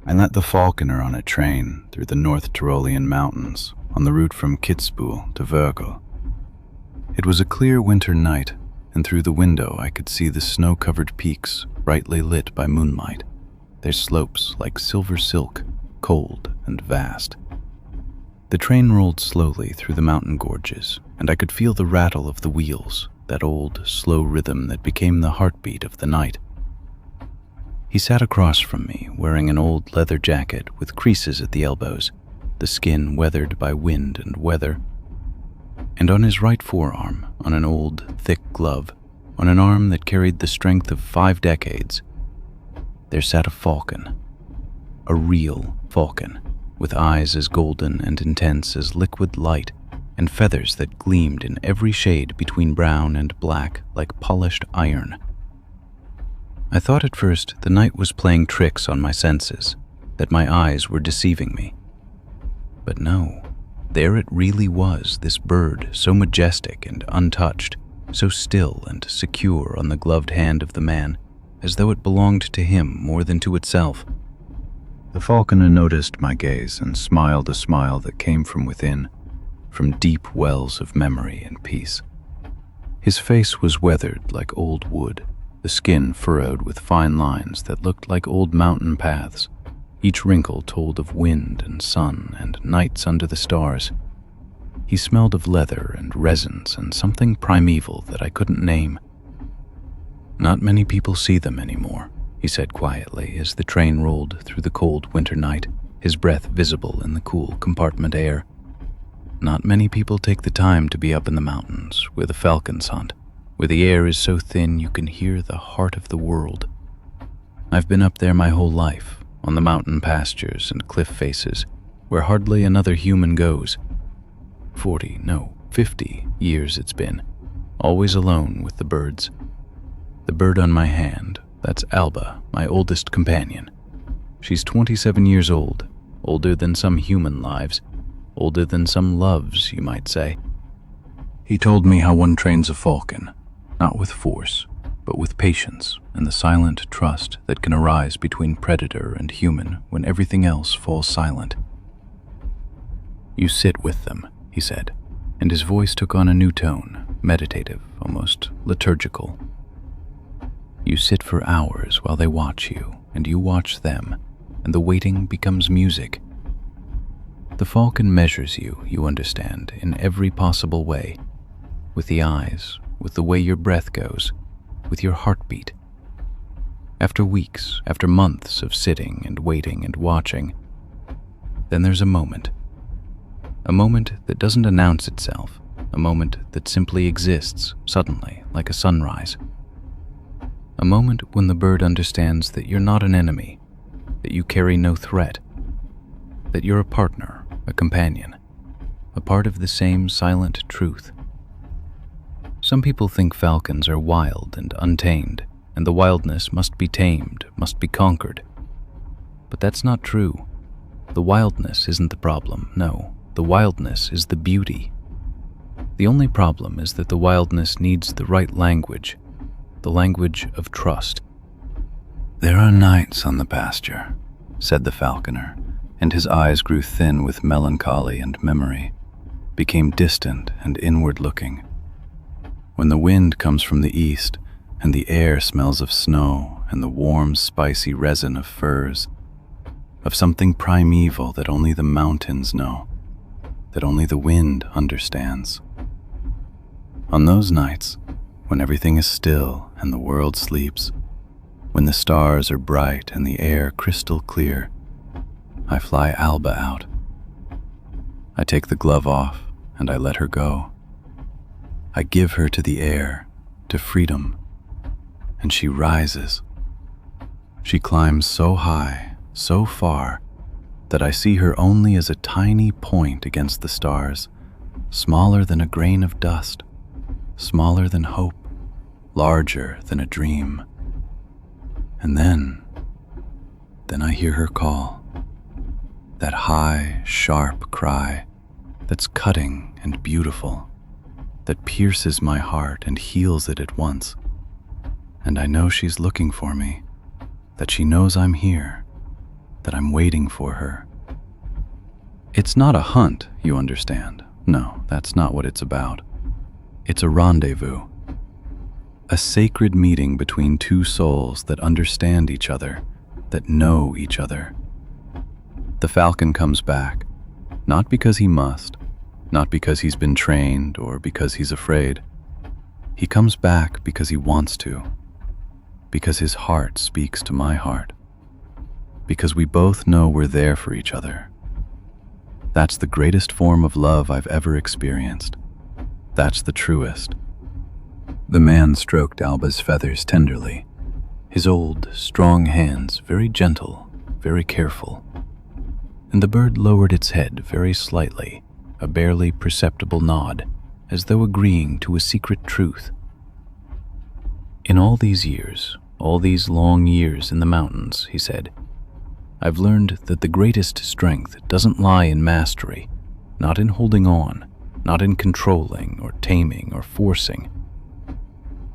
I let the Falconer on a train through the North Tyrolean mountains on the route from Kitzbühel to Wörgl. It was a clear winter night, and through the window I could see the snow-covered peaks brightly lit by moonlight, their slopes like silver silk, cold and vast. The train rolled slowly through the mountain gorges, and I could feel the rattle of the wheels, that old, slow rhythm that became the heartbeat of the night. He sat across from me, wearing an old leather jacket with creases at the elbows, the skin weathered by wind and weather. And on his right forearm, on an old, thick glove, on an arm that carried the strength of 5 decades, there sat a falcon. A real falcon, with eyes as golden and intense as liquid light, and feathers that gleamed in every shade between brown and black like polished iron. I thought at first the night was playing tricks on my senses, that my eyes were deceiving me. But no, there it really was, this bird, so majestic and untouched, so still and secure on the gloved hand of the man, as though it belonged to him more than to itself. The falconer noticed my gaze and smiled a smile that came from within, from deep wells of memory and peace. His face was weathered like old wood, the skin furrowed with fine lines that looked like old mountain paths. Each wrinkle told of wind and sun and nights under the stars. He smelled of leather and resins and something primeval that I couldn't name. "Not many people see them anymore," he said quietly as the train rolled through the cold winter night, his breath visible in the cool compartment air. "Not many people take the time to be up in the mountains where the falcons hunt, where the air is so thin you can hear the heart of the world. I've been up there my whole life, on the mountain pastures and cliff faces, where hardly another human goes. 50 years it's been, always alone with the birds. The bird on my hand, that's Alba, my oldest companion. She's 27 years old, older than some human lives, older than some loves, you might say." He told me how one trains a falcon, not with force, but with patience and the silent trust that can arise between predator and human when everything else falls silent. "You sit with them," he said, and his voice took on a new tone, meditative, almost liturgical. "You sit for hours while they watch you, and you watch them, and the waiting becomes music. The falcon measures you, you understand, in every possible way, with the eyes, with the way your breath goes, with your heartbeat. After weeks, after months of sitting and waiting and watching, then there's a moment that doesn't announce itself, a moment that simply exists suddenly, like a sunrise. A moment when the bird understands that you're not an enemy, that you carry no threat, that you're a partner, a companion, a part of the same silent truth. Some people think falcons are wild and untamed, and the wildness must be tamed, must be conquered. But that's not true. The wildness isn't the problem, no. The wildness is the beauty. The only problem is that the wildness needs the right language, the language of trust. "There are nights on the pasture," said the falconer, and his eyes grew thin with melancholy and memory, became distant and inward-looking, "when the wind comes from the east, and the air smells of snow and the warm, spicy resin of firs, of something primeval that only the mountains know, that only the wind understands. On those nights, when everything is still and the world sleeps, when the stars are bright and the air crystal clear, I fly Alba out. I take the glove off and I let her go. I give her to the air, to freedom, and she rises. She climbs so high, so far, that I see her only as a tiny point against the stars, smaller than a grain of dust, smaller than hope, larger than a dream. And then I hear her call, that high, sharp cry that's cutting and beautiful, that pierces my heart and heals it at once. And I know she's looking for me, that she knows I'm here, that I'm waiting for her. It's not a hunt, you understand. No, that's not what it's about. It's a rendezvous. A sacred meeting between two souls that understand each other, that know each other. The falcon comes back, not because he must, not because he's been trained or because he's afraid. He comes back because he wants to, because his heart speaks to my heart, because we both know we're there for each other. That's the greatest form of love I've ever experienced. That's the truest. The man stroked Alba's feathers tenderly, his old, strong hands very gentle, very careful. And the bird lowered its head very slightly, a barely perceptible nod, as though agreeing to a secret truth. In all these years, all these long years in the mountains, he said, I've learned that the greatest strength doesn't lie in mastery, not in holding on, not in controlling or taming or forcing.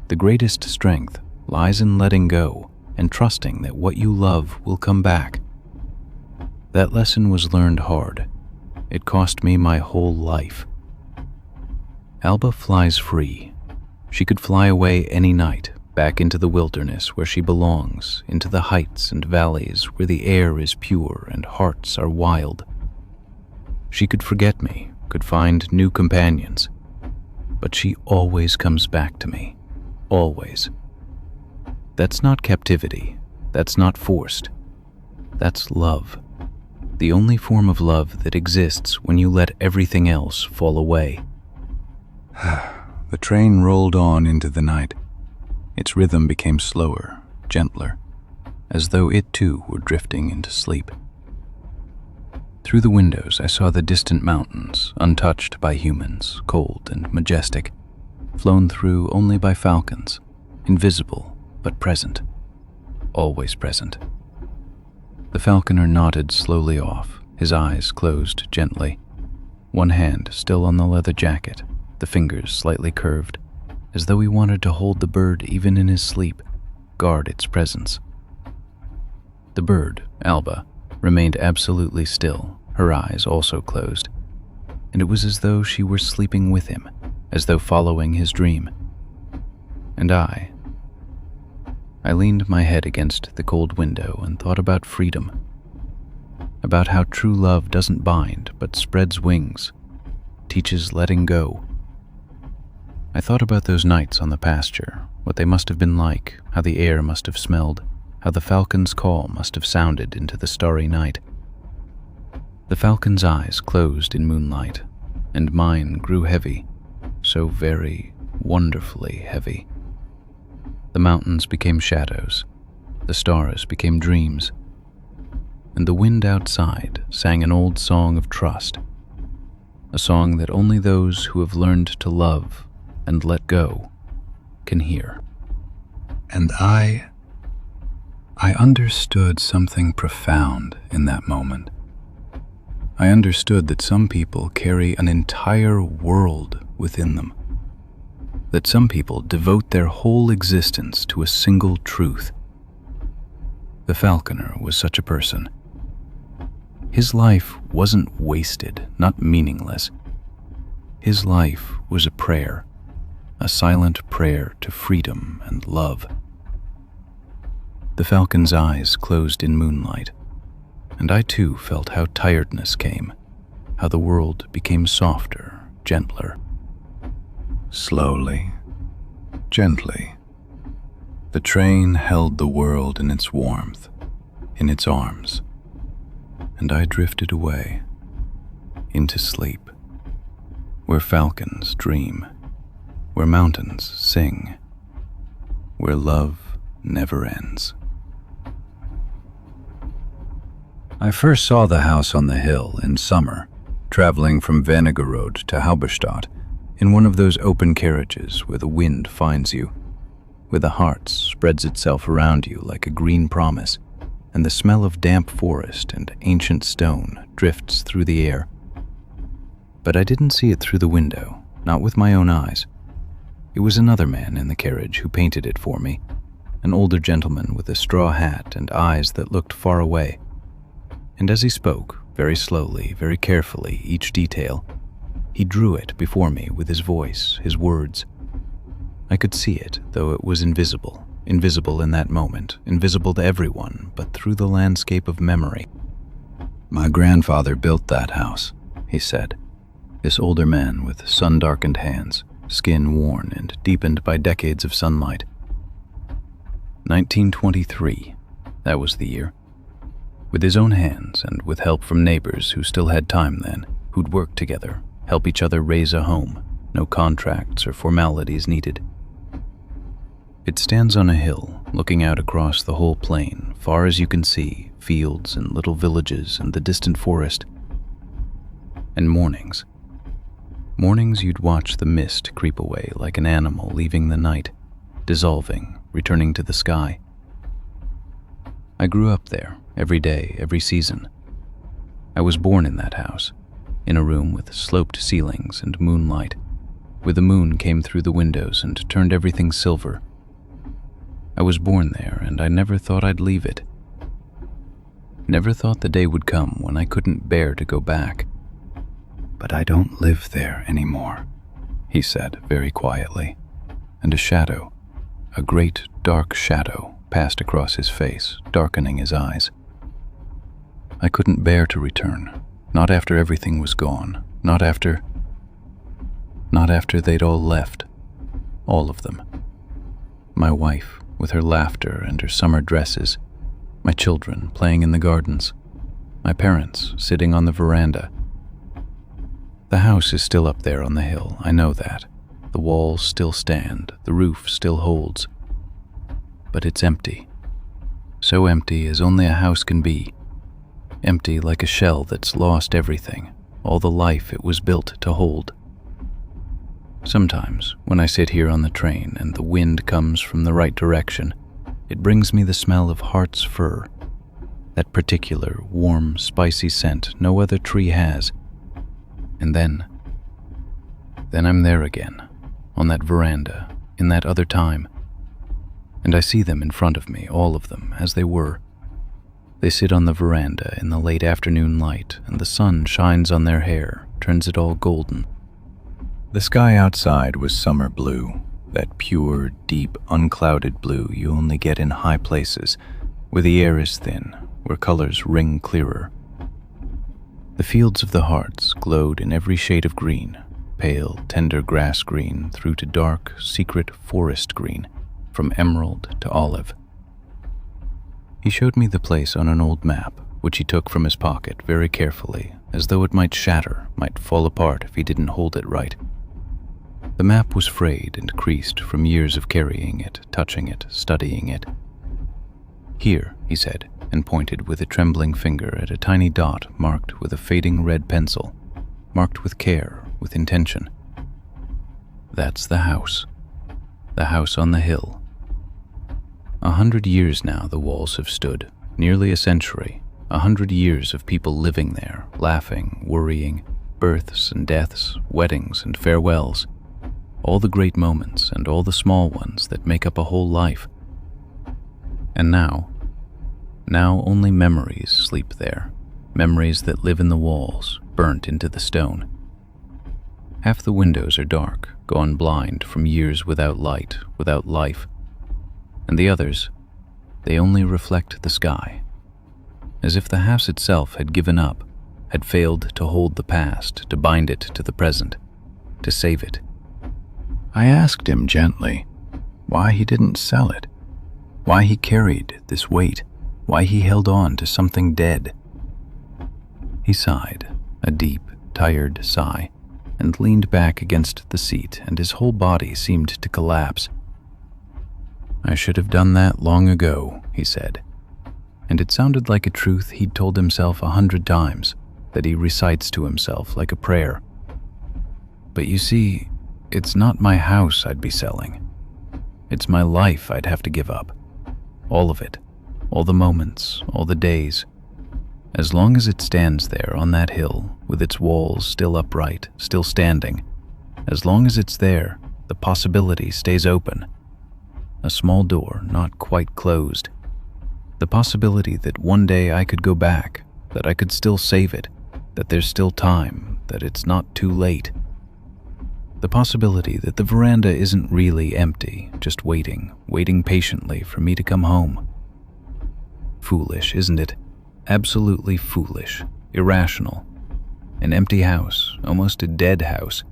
The greatest strength lies in letting go and trusting that what you love will come back. That lesson was learned hard. It cost me my whole life. Alba flies free. She could fly away any night, back into the wilderness where she belongs, into the heights and valleys where the air is pure and hearts are wild. She could forget me, could find new companions, but she always comes back to me, always. That's not captivity, that's not forced, that's love. The only form of love that exists when you let everything else fall away. The train rolled on into the night. Its rhythm became slower, gentler, as though it too were drifting into sleep. Through the windows I saw the distant mountains, untouched by humans, cold and majestic, flown through only by falcons, invisible but present, always present. The falconer nodded slowly off, his eyes closed gently, one hand still on the leather jacket, the fingers slightly curved, as though he wanted to hold the bird even in his sleep, guard its presence. The bird, Alba, remained absolutely still, her eyes also closed, and it was as though she were sleeping with him, as though following his dream. And I leaned my head against the cold window and thought about freedom, about how true love doesn't bind but spreads wings, teaches letting go. I thought about those nights on the pasture, what they must have been like, how the air must have smelled, how the falcon's call must have sounded into the starry night. The falcon's eyes closed in moonlight, and mine grew heavy, so very wonderfully heavy. The mountains became shadows, the stars became dreams, and the wind outside sang an old song of trust, a song that only those who have learned to love and let go can hear. And I understood something profound in that moment. I understood that some people carry an entire world within them, that some people devote their whole existence to a single truth. The falconer was such a person. His life wasn't wasted, not meaningless. His life was a prayer, a silent prayer to freedom and love. The falcon's eyes closed in moonlight, and I too felt how tiredness came, how the world became softer, gentler. Slowly, gently, the train held the world in its warmth, in its arms, and I drifted away, into sleep, where falcons dream, where mountains sing, where love never ends. I first saw the house on the hill in summer, traveling from Venegarode to Halberstadt, in one of those open carriages where the wind finds you, where the heart spreads itself around you like a green promise, and the smell of damp forest and ancient stone drifts through the air. But I didn't see it through the window, not with my own eyes. It was another man in the carriage who painted it for me, an older gentleman with a straw hat and eyes that looked far away, And as he spoke, very slowly, very carefully, each detail, he drew it before me with his voice, his words. I could see it, though it was invisible, invisible in that moment, invisible to everyone, but through the landscape of memory. "My grandfather built that house," he said. This older man with sun-darkened hands, skin worn and deepened by decades of sunlight. 1923, that was the year. With his own hands and with help from neighbors who still had time then, who'd work together, help each other raise a home, no contracts or formalities needed. It stands on a hill, looking out across the whole plain, far as you can see, fields and little villages and the distant forest. And mornings you'd watch the mist creep away like an animal leaving the night, dissolving, returning to the sky. I grew up there, every day, every season. I was born in that house, in a room with sloped ceilings and moonlight, where the moon came through the windows and turned everything silver. I was born there, and I never thought I'd leave it. Never thought the day would come when I couldn't bear to go back. "But I don't live there anymore," he said very quietly, and a shadow, a great dark shadow, passed across his face, darkening his eyes. I couldn't bear to return, not after everything was gone, not after they'd all left, all of them. My wife, with her laughter and her summer dresses, my children playing in the gardens, my parents sitting on the veranda. The house is still up there on the hill, I know that. The walls still stand, the roof still holds. But it's empty. So empty as only a house can be. Empty like a shell that's lost everything, all the life it was built to hold. Sometimes, when I sit here on the train and the wind comes from the right direction, it brings me the smell of Hart's fir, that particular, warm, spicy scent no other tree has. And then I'm there again, on that veranda, in that other time. And I see them in front of me, all of them, as they were. They sit on the veranda in the late afternoon light, and the sun shines on their hair, turns it all golden. The sky outside was summer blue, that pure, deep, unclouded blue you only get in high places, where the air is thin, where colors ring clearer. The fields of the Harts glowed in every shade of green, pale, tender grass green through to dark, secret forest green, from emerald to olive. He showed me the place on an old map, which he took from his pocket very carefully, as though it might shatter, might fall apart if he didn't hold it right. The map was frayed and creased from years of carrying it, touching it, studying it. "Here," he said, and pointed with a trembling finger at a tiny dot marked with a fading red pencil, marked with care, with intention. "That's the house on the hill. 100 years now the walls have stood, nearly a century, 100 years of people living there, laughing, worrying, births and deaths, weddings and farewells, all the great moments and all the small ones that make up a whole life. And now only memories sleep there, memories that live in the walls, burnt into the stone. Half the windows are dark, gone blind from years without light, without life, and the others, they only reflect the sky, as if the house itself had given up, had failed to hold the past, to bind it to the present, to save it. I asked him gently why he didn't sell it, why he carried this weight, why he held on to something dead. He sighed, a deep, tired sigh, and leaned back against the seat, and his whole body seemed to collapse. "I should have done that long ago," he said, and it sounded like a truth he'd told himself 100 times, that he recites to himself like a prayer. "But you see, it's not my house I'd be selling. It's my life I'd have to give up. All of it. All the moments, all the days. As long as it stands there on that hill, with its walls still upright, still standing, as long as it's there, the possibility stays open. A small door not quite closed. The possibility that one day I could go back, that I could still save it, that there's still time, that it's not too late. The possibility that the veranda isn't really empty, just waiting patiently for me to come home. Foolish, isn't it? Absolutely foolish, irrational. An empty house, almost a dead house.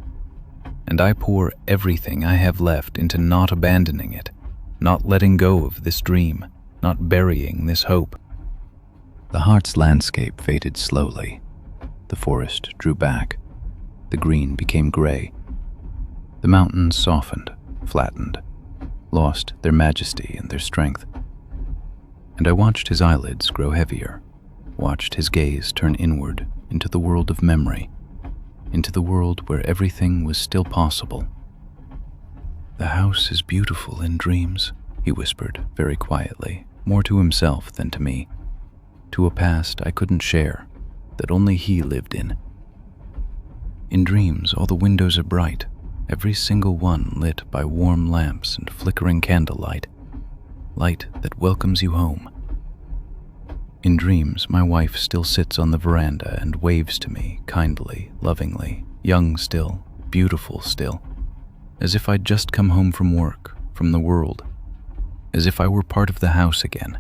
And I pour everything I have left into not abandoning it, not letting go of this dream, not burying this hope. The Hart's landscape faded slowly. The forest drew back. The green became gray. The mountains softened, flattened, lost their majesty and their strength. And I watched his eyelids grow heavier, watched his gaze turn inward into the world of memory, into the world where everything was still possible. "The house is beautiful in dreams," he whispered very quietly, more to himself than to me, to a past I couldn't share, that only he lived in. "In dreams, all the windows are bright, every single one lit by warm lamps and flickering candlelight, light that welcomes you home. In dreams, my wife still sits on the veranda and waves to me kindly, lovingly, young still, beautiful still, as if I'd just come home from work, from the world, as if I were part of the house again.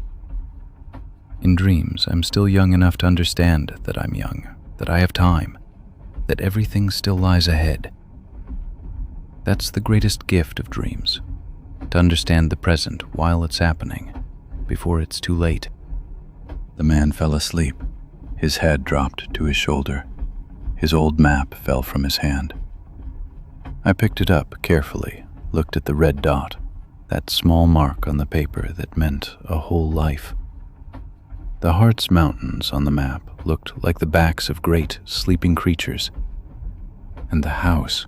In dreams, I'm still young enough to understand that I'm young, that I have time, that everything still lies ahead. That's the greatest gift of dreams, to understand the present while it's happening, before it's too late." The man fell asleep. His head dropped to his shoulder. His old map fell from his hand. I picked it up carefully, looked at the red dot, that small mark on the paper that meant a whole life. The Hart's mountains on the map looked like the backs of great, sleeping creatures. And the house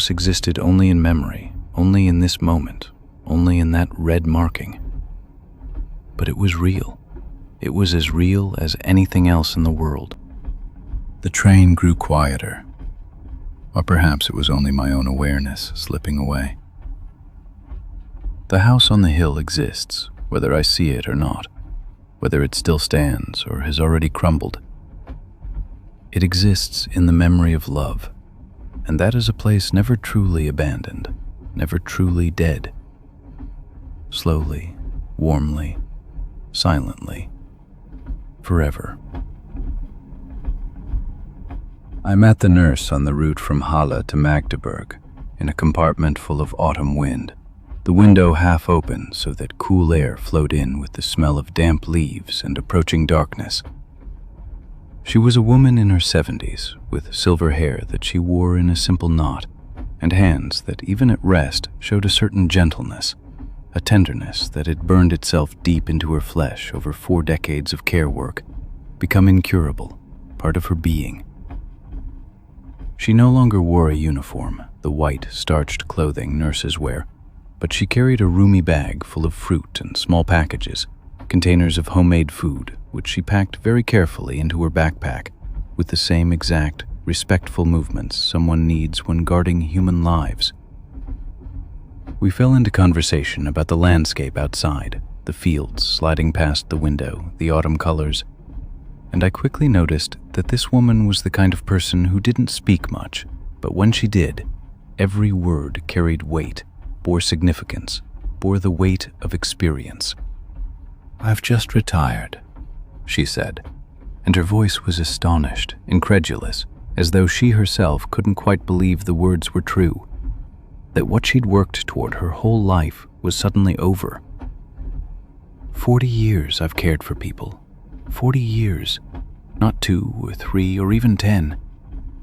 existed only in memory, only in this moment, only in that red marking. But it was real. It was as real as anything else in the world. The train grew quieter, or perhaps it was only my own awareness slipping away. The house on the hill exists, whether I see it or not, whether it still stands or has already crumbled. It exists in the memory of love, and that is a place never truly abandoned, never truly dead. Slowly, warmly, silently, forever. I met the nurse on the route from Halle to Magdeburg in a compartment full of autumn wind, the window half open so that cool air flowed in with the smell of damp leaves and approaching darkness. She was a woman in her 70s, with silver hair that she wore in a simple knot, and hands that even at rest showed a certain gentleness, a tenderness that had burned itself deep into her flesh over 4 decades of care work, become incurable, part of her being. She no longer wore a uniform, the white, starched clothing nurses wear, but she carried a roomy bag full of fruit and small packages, containers of homemade food, which she packed very carefully into her backpack, with the same exact, respectful movements someone needs when guarding human lives. We fell into conversation about the landscape outside, the fields sliding past the window, the autumn colors, and I quickly noticed that this woman was the kind of person who didn't speak much, but when she did, every word carried weight, bore significance, bore the weight of experience. "I've just retired," she said, and her voice was astonished, incredulous, as though she herself couldn't quite believe the words were true, that what she'd worked toward her whole life was suddenly over. 40 years I've cared for people. 40 years. Not 2 or 3 or even 10.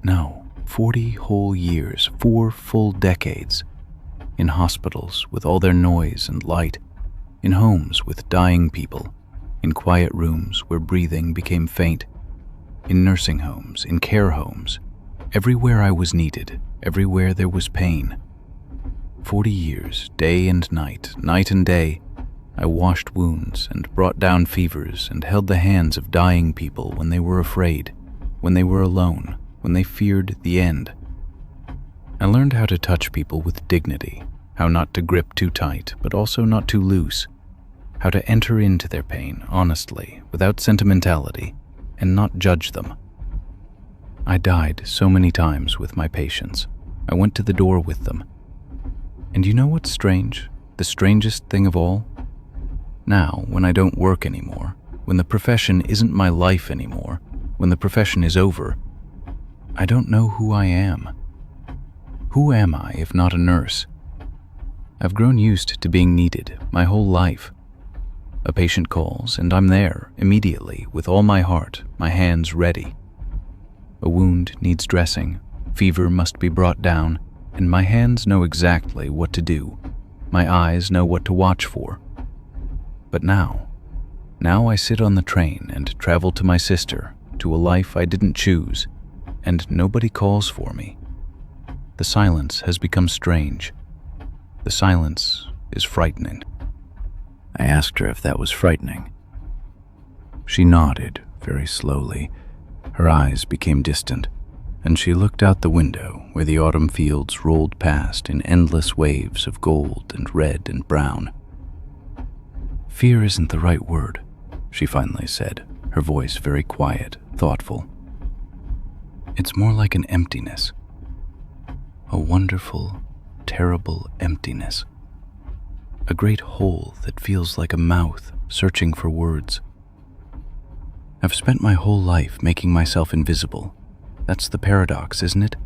No, 40 whole years, 4 full decades. In hospitals with all their noise and light, in homes with dying people, in quiet rooms where breathing became faint, in nursing homes, in care homes, everywhere I was needed, everywhere there was pain. 40 years, day and night, night and day, I washed wounds and brought down fevers and held the hands of dying people when they were afraid, when they were alone, when they feared the end. I learned how to touch people with dignity, how not to grip too tight, but also not too loose, how to enter into their pain honestly, without sentimentality, and not judge them. I died so many times with my patients. I went to the door with them. And you know what's strange? The strangest thing of all? Now, when I don't work anymore, when the profession isn't my life anymore, when the profession is over, I don't know who I am. Who am I if not a nurse? I've grown used to being needed my whole life. A patient calls, and I'm there immediately with all my heart, my hands ready. A wound needs dressing, fever must be brought down, and my hands know exactly what to do. My eyes know what to watch for. But now I sit on the train and travel to my sister, to a life I didn't choose, and nobody calls for me. The silence has become strange. The silence is frightening. I asked her if that was frightening. She nodded very slowly. Her eyes became distant, and she looked out the window where the autumn fields rolled past in endless waves of gold and red and brown. Fear isn't the right word, she finally said, her voice very quiet, thoughtful. It's more like an emptiness. A wonderful, terrible emptiness. A great hole that feels like a mouth searching for words. I've spent my whole life making myself invisible. That's the paradox, isn't it?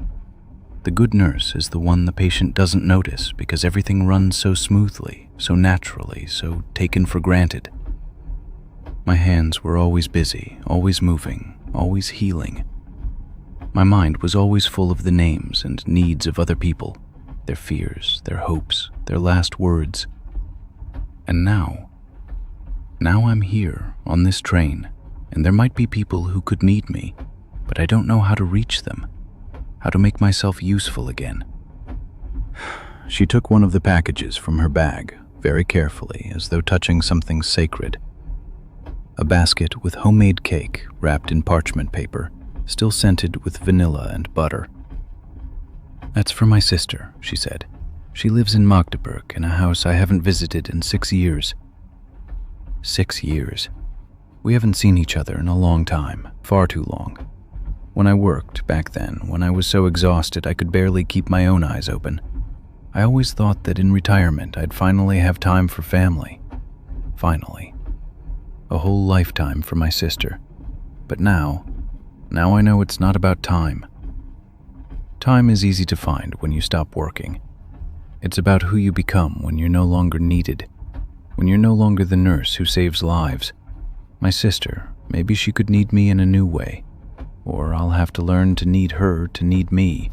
The good nurse is the one the patient doesn't notice because everything runs so smoothly, so naturally, so taken for granted. My hands were always busy, always moving, always healing. My mind was always full of the names and needs of other people, their fears, their hopes, their last words. And now I'm here on this train, and there might be people who could need me, but I don't know how to reach them, how to make myself useful again. She took one of the packages from her bag, very carefully, as though touching something sacred. A basket with homemade cake wrapped in parchment paper, still scented with vanilla and butter. That's for my sister, she said. She lives in Magdeburg in a house I haven't visited in 6 years. 6 years. We haven't seen each other in a long time, far too long. When I worked back then, when I was so exhausted I could barely keep my own eyes open, I always thought that in retirement I'd finally have time for family. Finally. A whole lifetime for my sister. But now I know it's not about time. Time is easy to find when you stop working. It's about who you become when you're no longer needed, when you're no longer the nurse who saves lives. My sister, maybe she could need me in a new way, or I'll have to learn to need her to need me.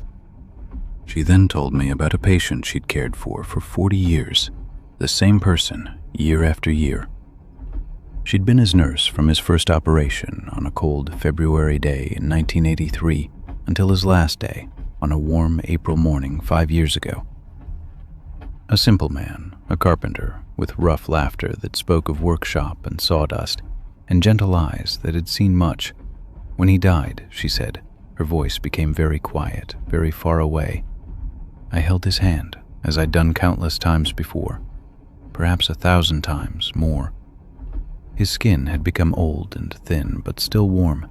She then told me about a patient she'd cared for 40 years, the same person, year after year. She'd been his nurse from his first operation on a cold February day in 1983 until his last day on a warm April morning 5 years ago. A simple man, a carpenter, with rough laughter that spoke of workshop and sawdust, and gentle eyes that had seen much. When he died, she said, her voice became very quiet, very far away. I held his hand, as I'd done countless times before, perhaps 1,000 times more. His skin had become old and thin, but still warm,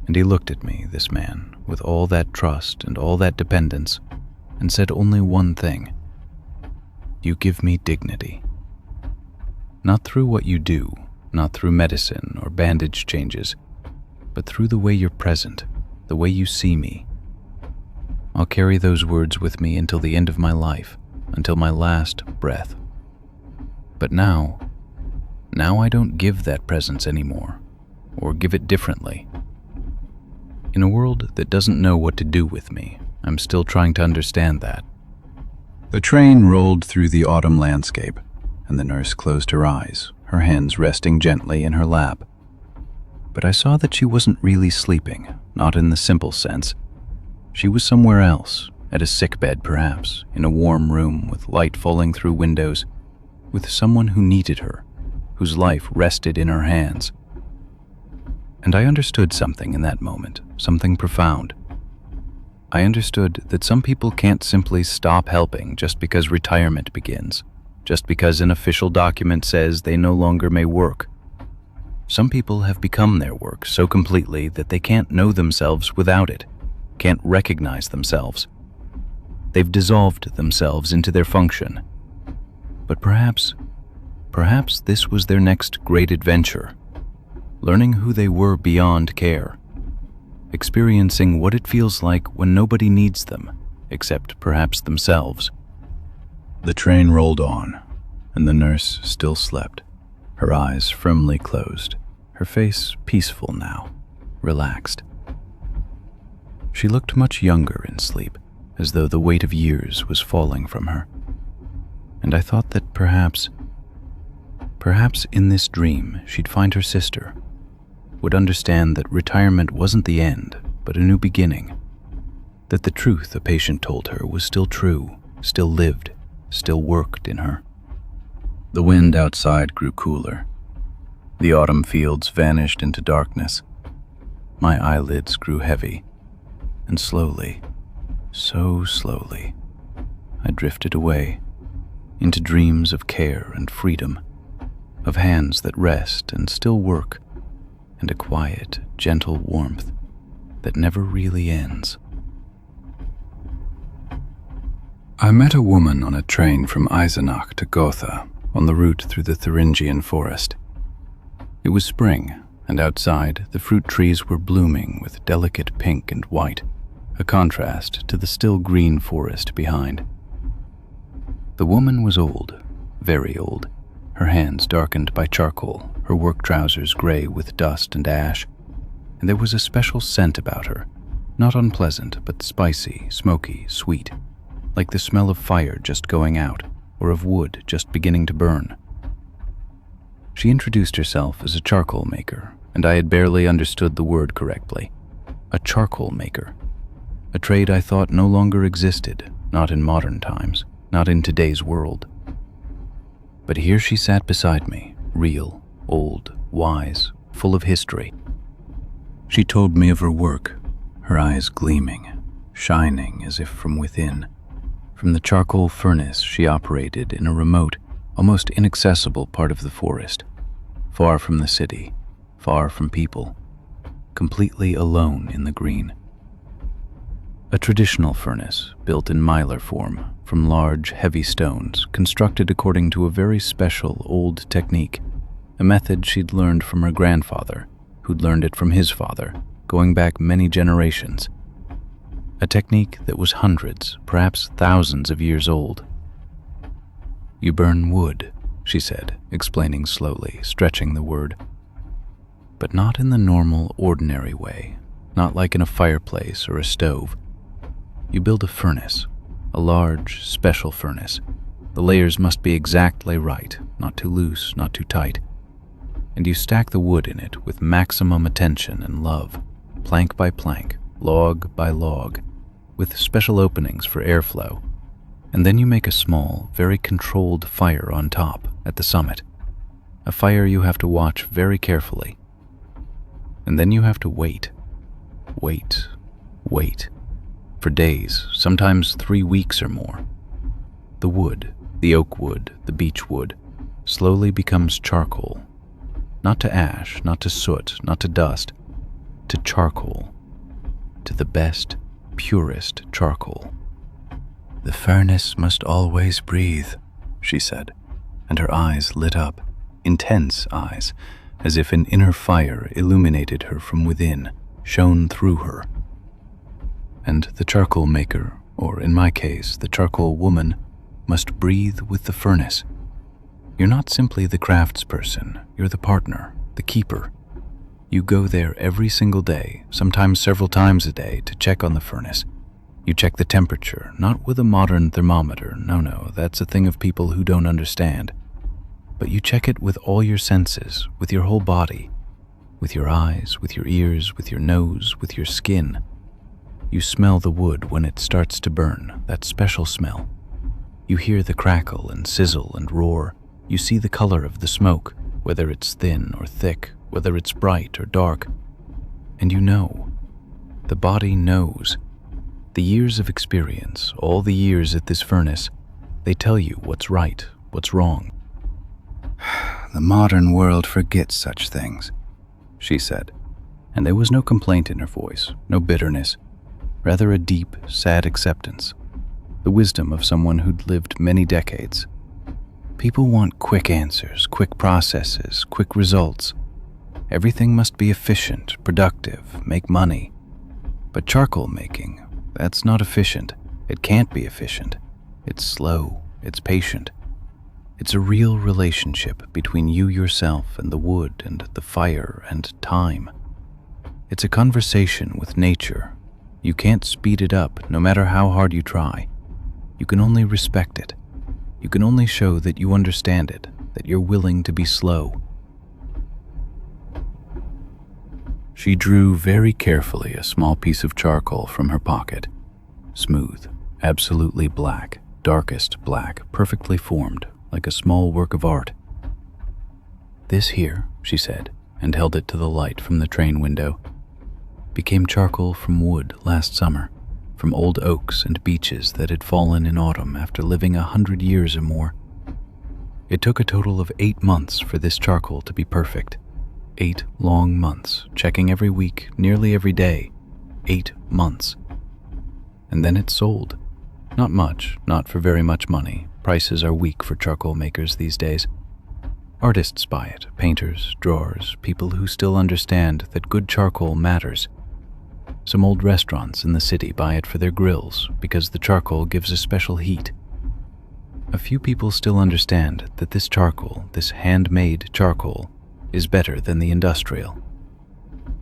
and he looked at me, this man, with all that trust and all that dependence, and said only one thing: "You give me dignity." Not through what you do, not through medicine or bandage changes, but through the way you're present, the way you see me. I'll carry those words with me until the end of my life, until my last breath. But now I don't give that presence anymore, or give it differently. In a world that doesn't know what to do with me, I'm still trying to understand that. The train rolled through the autumn landscape, and the nurse closed her eyes, her hands resting gently in her lap. But I saw that she wasn't really sleeping, not in the simple sense. She was somewhere else, at a sickbed perhaps, in a warm room with light falling through windows, with someone who needed her, whose life rested in her hands. And I understood something in that moment, something profound. I understood that some people can't simply stop helping just because retirement begins, just because an official document says they no longer may work. Some people have become their work so completely that they can't know themselves without it, can't recognize themselves. They've dissolved themselves into their function. But perhaps this was their next great adventure, learning who they were beyond care, experiencing what it feels like when nobody needs them, except perhaps themselves. The train rolled on, and the nurse still slept, her eyes firmly closed, her face peaceful now, relaxed. She looked much younger in sleep, as though the weight of years was falling from her. And I thought that perhaps in this dream she'd find her sister, would understand that retirement wasn't the end, but a new beginning, that the truth a patient told her was still true, still lived, still worked in her. The wind outside grew cooler. The autumn fields vanished into darkness. My eyelids grew heavy, and slowly, so slowly, I drifted away into dreams of care and freedom, of hands that rest and still work, and a quiet, gentle warmth that never really ends. I met a woman on a train from Eisenach to Gotha on the route through the Thuringian forest. It was spring, and outside the fruit trees were blooming with delicate pink and white, a contrast to the still green forest behind. The woman was old, very old, her hands darkened by charcoal, her work trousers gray with dust and ash, and there was a special scent about her, not unpleasant but spicy, smoky, sweet, like the smell of fire just going out or of wood just beginning to burn. She introduced herself as a charcoal maker, and I had barely understood the word correctly. A charcoal maker. A trade I thought no longer existed, not in modern times, not in today's world. But here she sat beside me, real, old, wise, full of history. She told me of her work, her eyes gleaming, shining as if from within, from the charcoal furnace she operated in a remote, almost inaccessible part of the forest, far from the city, far from people, completely alone in the green. A traditional furnace, built in mylar form, from large, heavy stones, constructed according to a very special old technique, a method she'd learned from her grandfather, who'd learned it from his father, going back many generations. A technique that was hundreds, perhaps thousands of years old. You burn wood, she said, explaining slowly, stretching the word. But not in the normal, ordinary way, not like in a fireplace or a stove. You build a furnace, a large, special furnace. The layers must be exactly right, not too loose, not too tight. And you stack the wood in it with maximum attention and love, plank by plank, log by log, with special openings for airflow. And then you make a small, very controlled fire on top, at the summit. A fire you have to watch very carefully. And then you have to wait. For days, sometimes 3 weeks or more. The wood, the oak wood, the beech wood, slowly becomes charcoal. Not to ash, not to soot, not to dust, to charcoal. To the best, purest charcoal. The furnace must always breathe, she said, and her eyes lit up, intense eyes, as if an inner fire illuminated her from within, shone through her. And the charcoal maker, or in my case, the charcoal woman, must breathe with the furnace. You're not simply the craftsperson, you're the partner, the keeper. You go there every single day, sometimes several times a day, to check on the furnace. You check the temperature, not with a modern thermometer, no, that's a thing of people who don't understand. But you check it with all your senses, with your whole body, with your eyes, with your ears, with your nose, with your skin. You smell the wood when it starts to burn, that special smell. You hear the crackle and sizzle and roar. You see the color of the smoke, whether it's thin or thick, whether it's bright or dark. And you know. The body knows. The years of experience, all the years at this furnace, they tell you what's right, What's wrong?" "The modern world forgets such things," she said, and there was no complaint in her voice, no bitterness, rather a deep, sad acceptance, the wisdom of someone who'd lived many decades. "People want quick answers, quick processes, quick results. Everything must be efficient, productive, make money. But charcoal making, that's not efficient. It can't be efficient. It's slow, it's patient. It's a real relationship between you yourself and the wood and the fire and time. It's a conversation with nature. You can't speed it up, no matter how hard you try. You can only respect it. You can only show that you understand it, that you're willing to be slow." She drew very carefully a small piece of charcoal from her pocket. Smooth, absolutely black, darkest black, perfectly formed, like a small work of art. "This here," she said, and held it to the light from the train window, "became charcoal from wood last summer, from old oaks and beeches that had fallen in autumn after living 100 years or more. It took a total of 8 months for this charcoal to be perfect. 8 long months, checking every week, nearly every day. 8 months. And then it sold. Not much, not for very much money. Prices are weak for charcoal makers these days. Artists buy it, painters, drawers, people who still understand that good charcoal matters. Some old restaurants in the city buy it for their grills because the charcoal gives a special heat. A few people still understand that this charcoal, this handmade charcoal, is better than the industrial."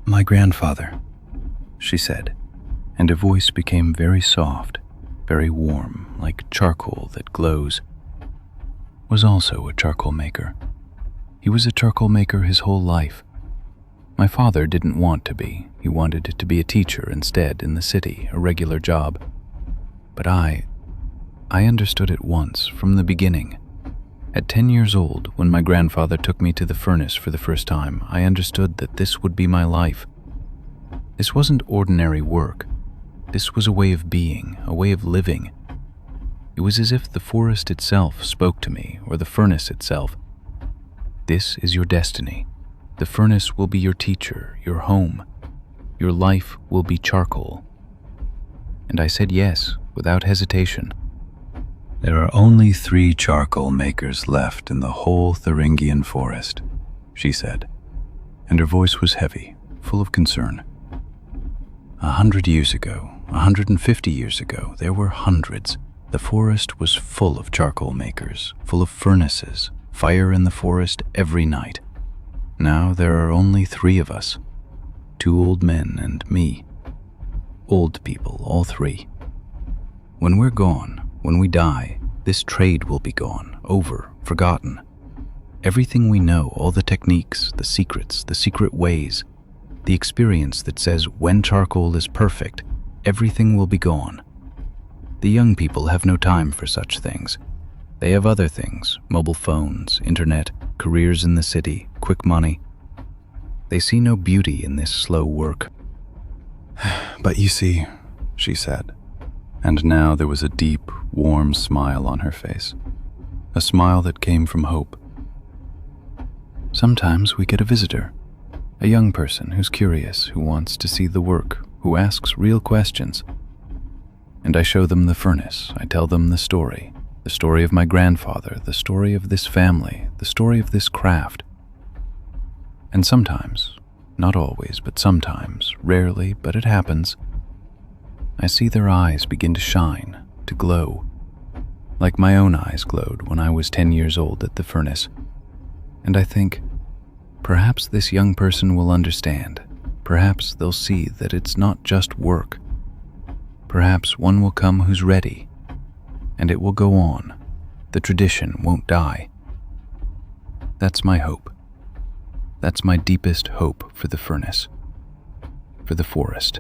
"My grandfather," she said, and her voice became very soft, very warm, like charcoal that glows, "was also a charcoal maker. He was a charcoal maker his whole life. My father didn't want to be. He wanted to be a teacher instead in the city, a regular job. But I understood it once, from the beginning. At 10 years old, when my grandfather took me to the furnace for the first time, I understood that this would be my life. This wasn't ordinary work. This was a way of being, a way of living. It was as if the forest itself spoke to me, or the furnace itself. This is your destiny. The furnace will be your teacher, your home. Your life will be charcoal." And I said yes, without hesitation. "There are only 3 charcoal makers left in the whole Thuringian forest," she said, and her voice was heavy, full of concern. 100 years ago, 150 years ago, there were hundreds. The forest was full of charcoal makers, full of furnaces, fire in the forest every night. Now there are only 3 of us, 2 old men and me. Old people, all 3. When we're gone, when we die, this trade will be gone, over, forgotten. Everything we know, all the techniques, the secrets, the secret ways, the experience that says when charcoal is perfect, everything will be gone. The young people have no time for such things. They have other things, mobile phones, internet, careers in the city, quick money. They see no beauty in this slow work." "But you see," she said, and now there was a deep, warm smile on her face, a smile that came from hope. "Sometimes we get a visitor, a young person who's curious, who wants to see the work, who asks real questions. And I show them the furnace, I tell them the story of my grandfather, the story of this family, the story of this craft. And sometimes, not always, but sometimes, rarely, but it happens, I see their eyes begin to shine, to glow, like my own eyes glowed when I was 10 years old at the furnace. And I think, perhaps this young person will understand. Perhaps they'll see that it's not just work. Perhaps one will come who's ready, and it will go on. The tradition won't die. That's my hope. That's my deepest hope for the furnace, for the forest."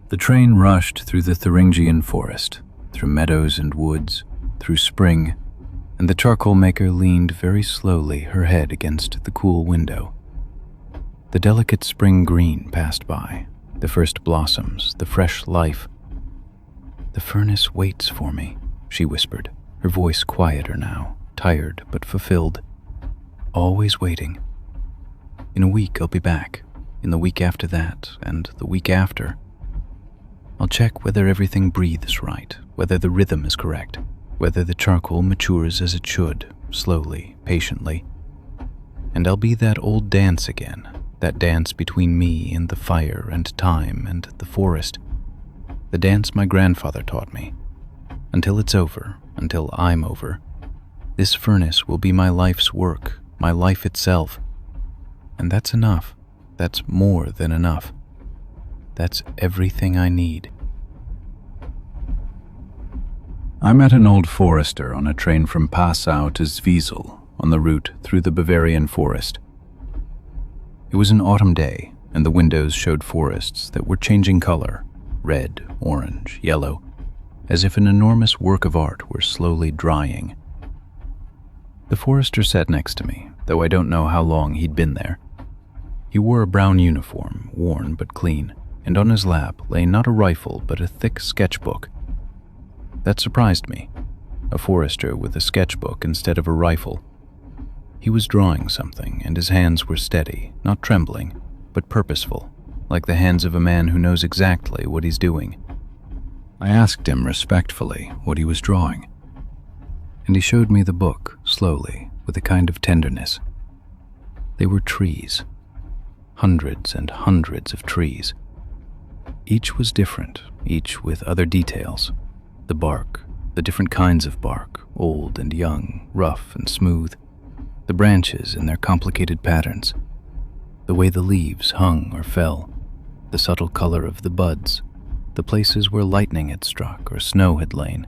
The train rushed through the Thuringian forest, through meadows and woods, through spring, and the charcoal maker leaned very slowly her head against the cool window. The delicate spring green passed by, the first blossoms, the fresh life. "The furnace waits for me," she whispered, her voice quieter now, tired but fulfilled, always waiting. In a week, I'll be back. In the week after that, and the week after. I'll check whether everything breathes right, whether the rhythm is correct, whether the charcoal matures as it should, slowly, patiently. And I'll be that old dance again, that dance between me and the fire and time and the forest, the dance my grandfather taught me. Until it's over, until I'm over, this furnace will be my life's work, my life itself. And that's enough. That's more than enough. That's everything I need. I met an old forester on a train from Passau to Zwiesel on the route through the Bavarian forest. It was an autumn day, and the windows showed forests that were changing color, red, orange, yellow, as if an enormous work of art were slowly drying. The forester sat next to me, though I don't know how long he'd been there. He wore a brown uniform, worn but clean, and on his lap lay not a rifle but a thick sketchbook. That surprised me, a forester with a sketchbook instead of a rifle. He was drawing something, and his hands were steady, not trembling, but purposeful, like the hands of a man who knows exactly what he's doing. I asked him respectfully what he was drawing, and he showed me the book, slowly, with a kind of tenderness. They were trees. Hundreds and hundreds of trees. Each was different, each with other details. The bark, the different kinds of bark, old and young, rough and smooth. The branches in their complicated patterns. The way the leaves hung or fell. The subtle color of the buds. The places where lightning had struck or snow had lain.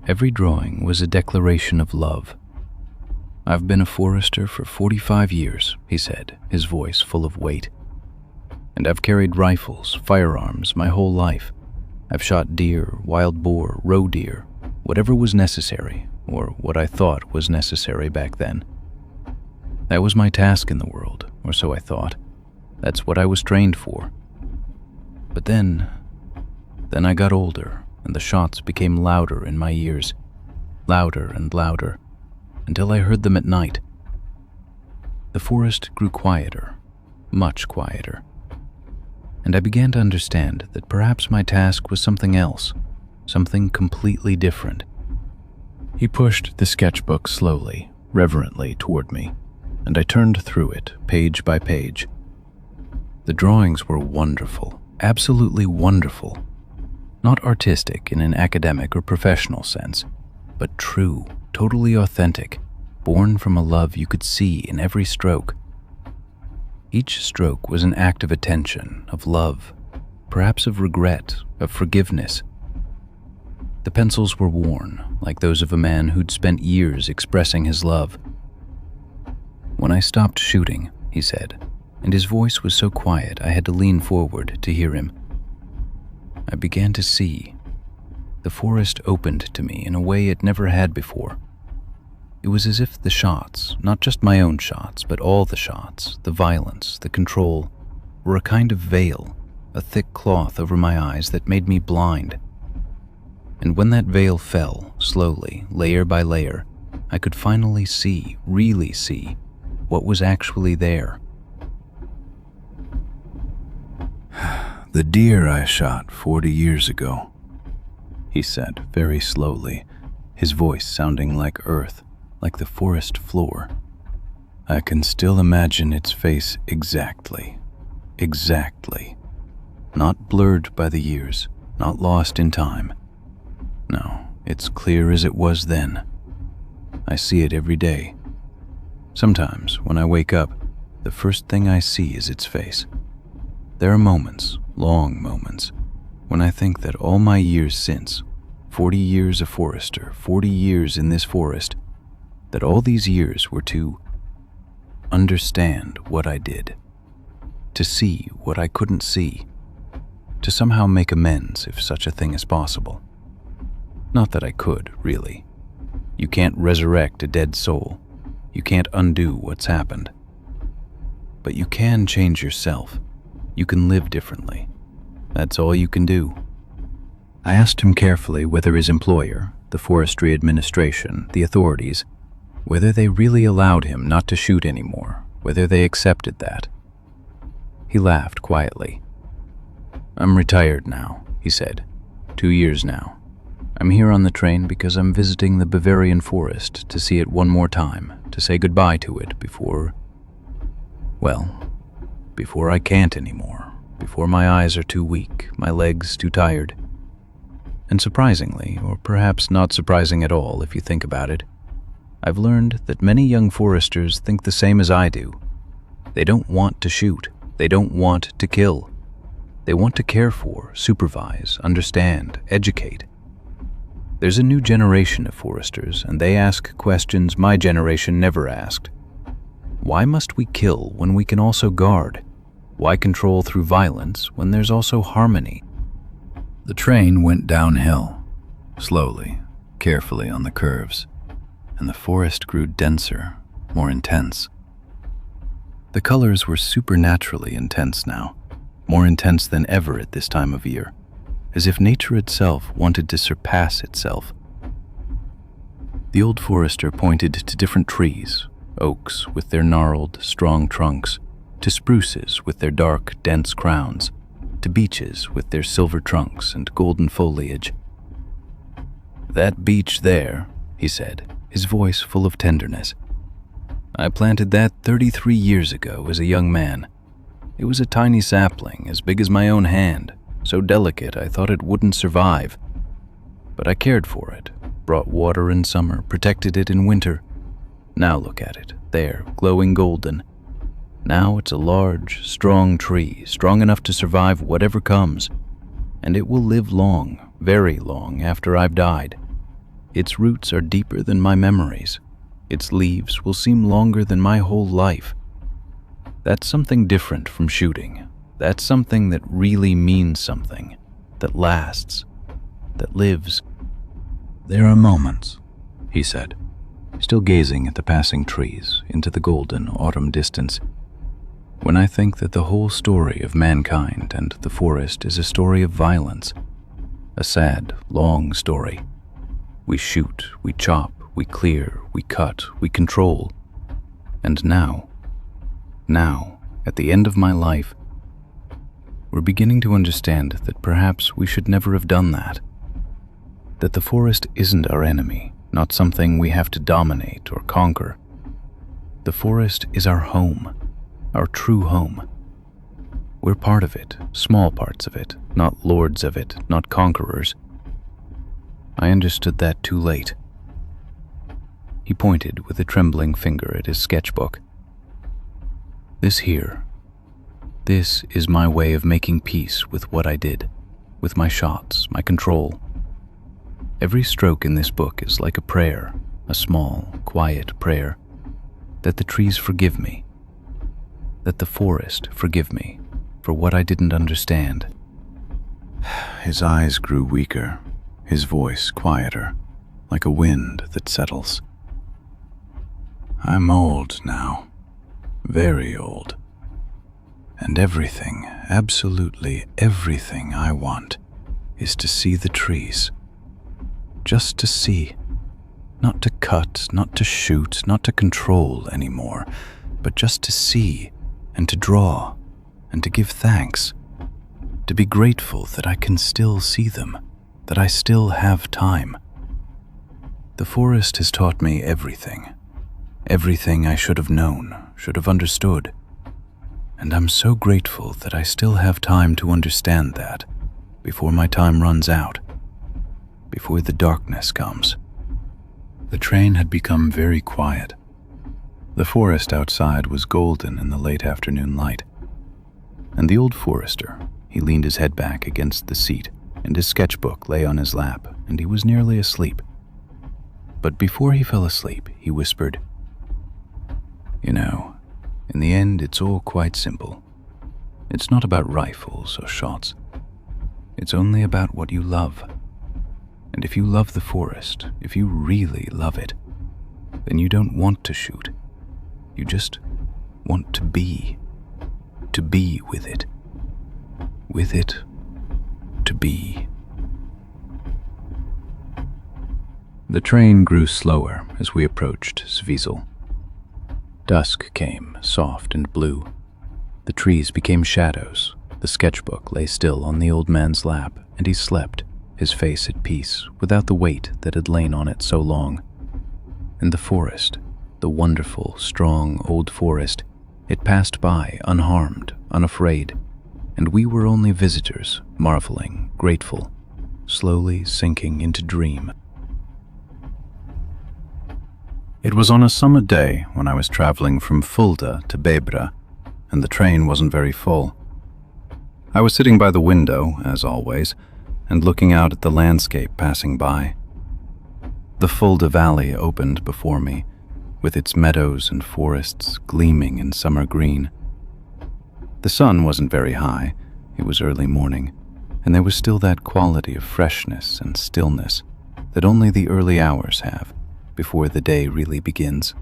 Every drawing was a declaration of love. "I've been a forester for 45 years, he said, his voice full of weight. "And I've carried rifles, firearms, my whole life. I've shot deer, wild boar, roe deer, whatever was necessary, or what I thought was necessary back then. That was my task in the world, or so I thought. That's what I was trained for. But then I got older, and the shots became louder in my ears, louder and louder, until I heard them at night. The forest grew quieter, much quieter, and I began to understand that perhaps my task was something else, something completely different." He pushed the sketchbook slowly, reverently toward me, and I turned through it, page by page. The drawings were wonderful, absolutely wonderful. Not artistic in an academic or professional sense, but true, totally authentic, born from a love you could see in every stroke. Each stroke was an act of attention, of love, perhaps of regret, of forgiveness. The pencils were worn, like those of a man who'd spent years expressing his love. "When I stopped shooting," he said, and his voice was so quiet I had to lean forward to hear him, "I began to see. The forest opened to me in a way it never had before. It was as if the shots, not just my own shots, but all the shots, the violence, the control, were a kind of veil, a thick cloth over my eyes that made me blind. And when that veil fell, slowly, layer by layer, I could finally see, really see, what was actually there." "The deer I shot 40 years ago," he said very slowly, his voice sounding like earth, like the forest floor. "I can still imagine its face exactly, exactly. Not blurred by the years, not lost in time. No, it's clear as it was then. I see it every day. Sometimes, when I wake up, the first thing I see is its face. There are moments, long moments, when I think that all my years since, 40 years a forester, 40 years in this forest, that all these years were to understand what I did, to see what I couldn't see, to somehow make amends if such a thing is possible. Not that I could, really. You can't resurrect a dead soul. You can't undo what's happened. But you can change yourself. You can live differently. That's all you can do." I asked him carefully whether his employer, the Forestry Administration, the authorities, whether they really allowed him not to shoot anymore, whether they accepted that. He laughed quietly. "I'm retired now," he said. 2 years now. I'm here on the train because I'm visiting the Bavarian forest to see it one more time, to say goodbye to it before I can't anymore, before my eyes are too weak, my legs too tired. And surprisingly, or perhaps not surprising at all if you think about it, I've learned that many young foresters think the same as I do. They don't want to shoot. They don't want to kill. They want to care for, supervise, understand, educate. There's a new generation of foresters, and they ask questions my generation never asked. Why must we kill when we can also guard? Why control through violence when there's also harmony? The train went downhill, slowly, carefully on the curves, and the forest grew denser, more intense. The colors were supernaturally intense now, more intense than ever at this time of year, as if nature itself wanted to surpass itself. The old forester pointed to different trees, oaks with their gnarled, strong trunks, to spruces with their dark, dense crowns, to beeches with their silver trunks and golden foliage. "That beech there," he said, his voice full of tenderness. "I planted that 33 years ago as a young man. It was a tiny sapling, as big as my own hand, so delicate I thought it wouldn't survive. But I cared for it, brought water in summer, protected it in winter. Now look at it, there, glowing golden. Now it's a large, strong tree, strong enough to survive whatever comes. And it will live long, very long after I've died. Its roots are deeper than my memories. Its leaves will seem longer than my whole life. That's something different from shooting. That's something that really means something, that lasts, that lives." "There are moments," he said, still gazing at the passing trees into the golden autumn distance, "when I think that the whole story of mankind and the forest is a story of violence, a sad, long story. We shoot, we chop, we clear, we cut, we control. And now, at the end of my life, we're beginning to understand that perhaps we should never have done that. That the forest isn't our enemy, not something we have to dominate or conquer. The forest is our home, our true home. We're part of it, small parts of it, not lords of it, not conquerors. I understood that too late." He pointed with a trembling finger at his sketchbook. "This is my way of making peace with what I did, with my shots, my control. Every stroke in this book is like a prayer, a small, quiet prayer, that the trees forgive me, that the forest forgive me for what I didn't understand." His eyes grew weaker, his voice quieter, like a wind that settles. "I'm old now, very old. And everything, absolutely everything I want is to see the trees. Just to see. Not to cut, not to shoot, not to control anymore, but just to see and to draw and to give thanks. To be grateful that I can still see them, that I still have time. The forest has taught me everything. Everything I should have known, should have understood. And I'm so grateful that I still have time to understand that before my time runs out, before the darkness comes." The train had become very quiet. The forest outside was golden in the late afternoon light. And the old forester, he leaned his head back against the seat, and his sketchbook lay on his lap, and he was nearly asleep. But before he fell asleep, he whispered, "You know, in the end, it's all quite simple. It's not about rifles or shots. It's only about what you love. And if you love the forest, if you really love it, then you don't want to shoot. You just want to be with it. With it, to be." The train grew slower as we approached Zwiesel. Dusk came, soft and blue. The trees became shadows. The sketchbook lay still on the old man's lap, and he slept, his face at peace, without the weight that had lain on it so long. And the forest, the wonderful, strong, old forest, it passed by, unharmed, unafraid, and we were only visitors, marveling, grateful, slowly sinking into dream. It was on a summer day when I was traveling from Fulda to Bebra, and the train wasn't very full. I was sitting by the window, as always, and looking out at the landscape passing by. The Fulda Valley opened before me, with its meadows and forests gleaming in summer green. The sun wasn't very high, it was early morning, and there was still that quality of freshness and stillness that only the early hours have, before the day really begins.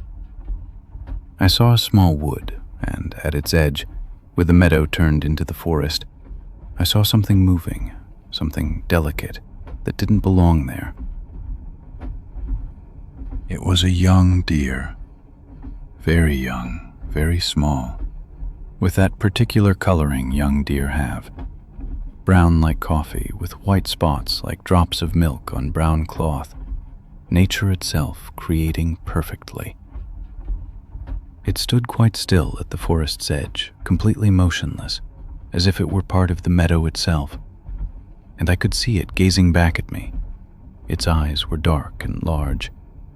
I saw a small wood, and at its edge, where the meadow turned into the forest, I saw something moving, something delicate that didn't belong there. It was a young deer, very young, very small, with that particular coloring young deer have, brown like coffee with white spots like drops of milk on brown cloth, nature itself creating perfectly. It stood quite still at the forest's edge, completely motionless, as if it were part of the meadow itself, and I could see it gazing back at me. Its eyes were dark and large,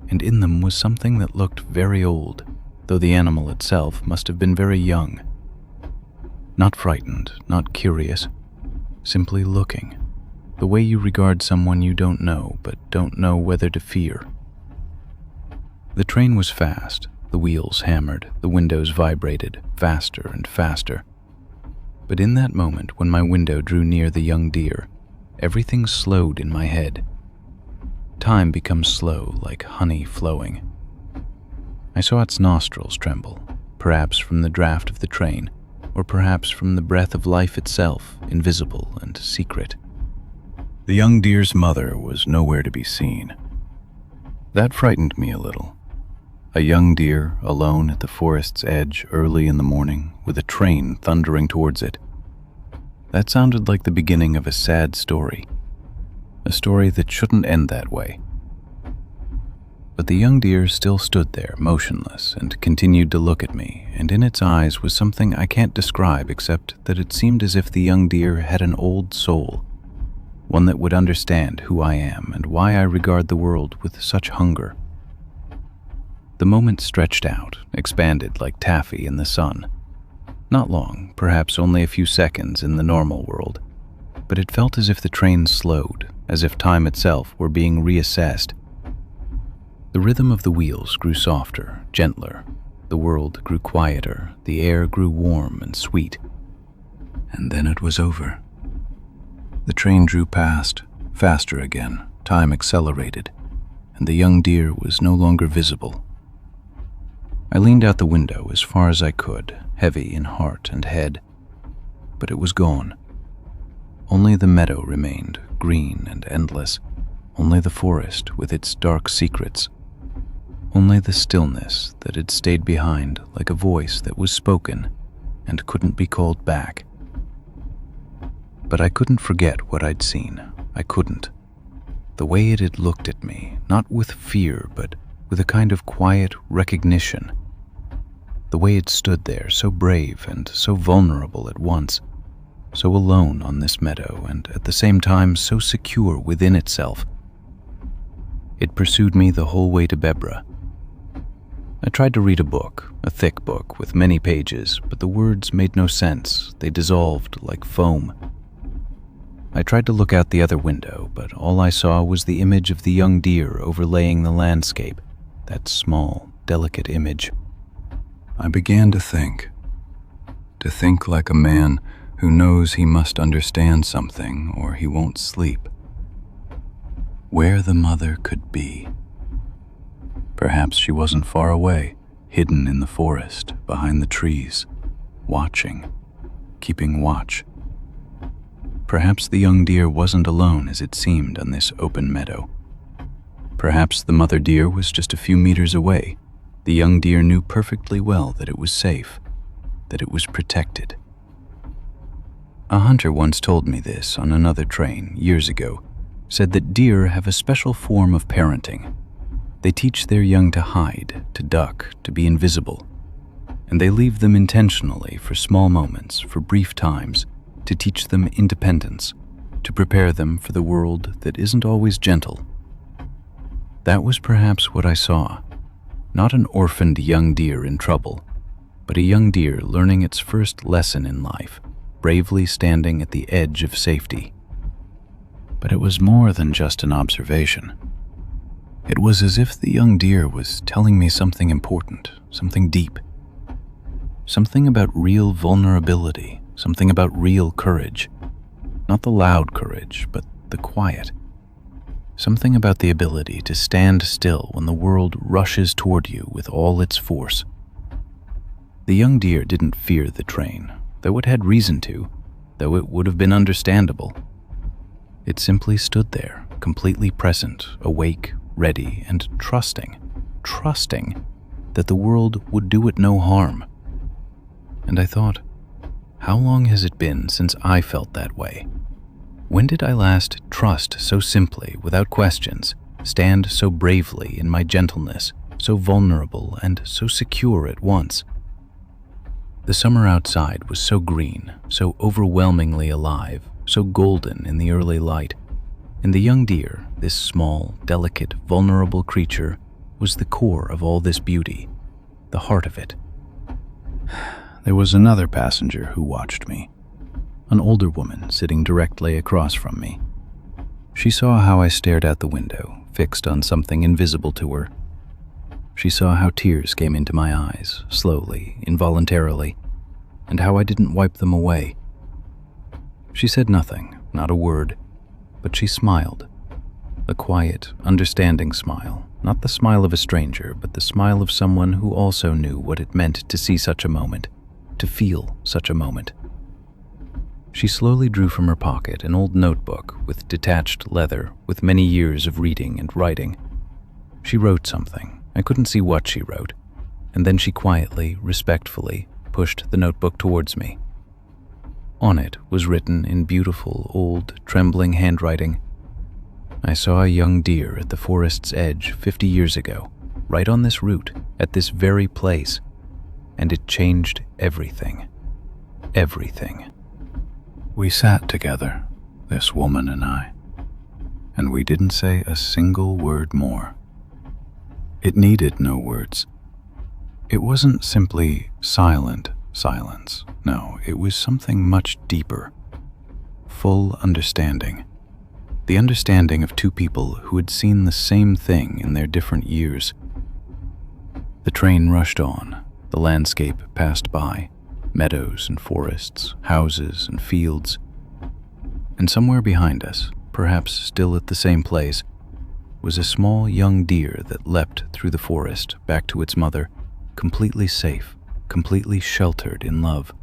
and in them was something that looked very old, though the animal itself must have been very young. Not frightened, not curious, simply looking, the way you regard someone you don't know, but don't know whether to fear. The train was fast, the wheels hammered, the windows vibrated, faster and faster. But in that moment when my window drew near the young deer, everything slowed in my head. Time becomes slow, like honey flowing. I saw its nostrils tremble, perhaps from the draft of the train, or perhaps from the breath of life itself, invisible and secret. The young deer's mother was nowhere to be seen. That frightened me a little. A young deer alone at the forest's edge early in the morning, with a train thundering towards it. That sounded like the beginning of a sad story, a story that shouldn't end that way. But the young deer still stood there, motionless, and continued to look at me, and in its eyes was something I can't describe except that it seemed as if the young deer had an old soul, one that would understand who I am and why I regard the world with such hunger. The moment stretched out, expanded like taffy in the sun. Not long, perhaps only a few seconds in the normal world, but it felt as if the train slowed, as if time itself were being reassessed. The rhythm of the wheels grew softer, gentler. The world grew quieter, the air grew warm and sweet. And then it was over. The train drew past, faster again, time accelerated, and the young deer was no longer visible. I leaned out the window as far as I could, heavy in heart and head, but it was gone. Only the meadow remained, green and endless, only the forest with its dark secrets, only the stillness that had stayed behind like a voice that was spoken and couldn't be called back. But I couldn't forget what I'd seen. I couldn't. The way it had looked at me, not with fear, but with a kind of quiet recognition. The way it stood there, so brave and so vulnerable at once, so alone on this meadow, and at the same time so secure within itself. It pursued me the whole way to Bebra. I tried to read a book, a thick book with many pages, but the words made no sense. They dissolved like foam. I tried to look out the other window, but all I saw was the image of the young deer overlaying the landscape, that small, delicate image. I began to think like a man who knows he must understand something or he won't sleep. Where the mother could be. Perhaps she wasn't far away, hidden in the forest, behind the trees, watching, keeping watch. Perhaps the young deer wasn't alone as it seemed on this open meadow. Perhaps the mother deer was just a few meters away. The young deer knew perfectly well that it was safe, that it was protected. A hunter once told me this on another train years ago, said that deer have a special form of parenting. They teach their young to hide, to duck, to be invisible, and they leave them intentionally for small moments, for brief times, to teach them independence, to prepare them for the world that isn't always gentle. That was perhaps what I saw. Not an orphaned young deer in trouble, but a young deer learning its first lesson in life, bravely standing at the edge of safety. But it was more than just an observation. It was as if the young deer was telling me something important, something deep, something about real vulnerability, something about real courage. Not the loud courage, but the quiet. Something about the ability to stand still when the world rushes toward you with all its force. The young deer didn't fear the train, though it had reason to, though it would have been understandable. It simply stood there, completely present, awake, ready, and trusting that the world would do it no harm. And I thought, how long has it been since I felt that way? When did I last trust so simply, without questions, stand so bravely in my gentleness, so vulnerable and so secure at once? The summer outside was so green, so overwhelmingly alive, so golden in the early light, and the young deer, this small, delicate, vulnerable creature, was the core of all this beauty, the heart of it. There was another passenger who watched me, an older woman sitting directly across from me. She saw how I stared out the window, fixed on something invisible to her. She saw how tears came into my eyes, slowly, involuntarily, and how I didn't wipe them away. She said nothing, not a word, but she smiled. A quiet, understanding smile, not the smile of a stranger, but the smile of someone who also knew what it meant to see such a moment, to feel such a moment. She slowly drew from her pocket an old notebook with detached leather, with many years of reading and writing. She wrote something. I couldn't see what she wrote, and then she quietly, respectfully, pushed the notebook towards me. On it was written in beautiful, old, trembling handwriting, "I saw a young deer at the forest's edge 50 years ago, right on this route, at this very place, and it changed everything. Everything." We sat together, this woman and I, and we didn't say a single word more. It needed no words. It wasn't simply silence. No, it was something much deeper. Full understanding. The understanding of two people who had seen the same thing in their different years. The train rushed on. The landscape passed by. Meadows and forests, houses and fields. And somewhere behind us, perhaps still at the same place, was a small young deer that leapt through the forest back to its mother, completely safe, completely sheltered in love.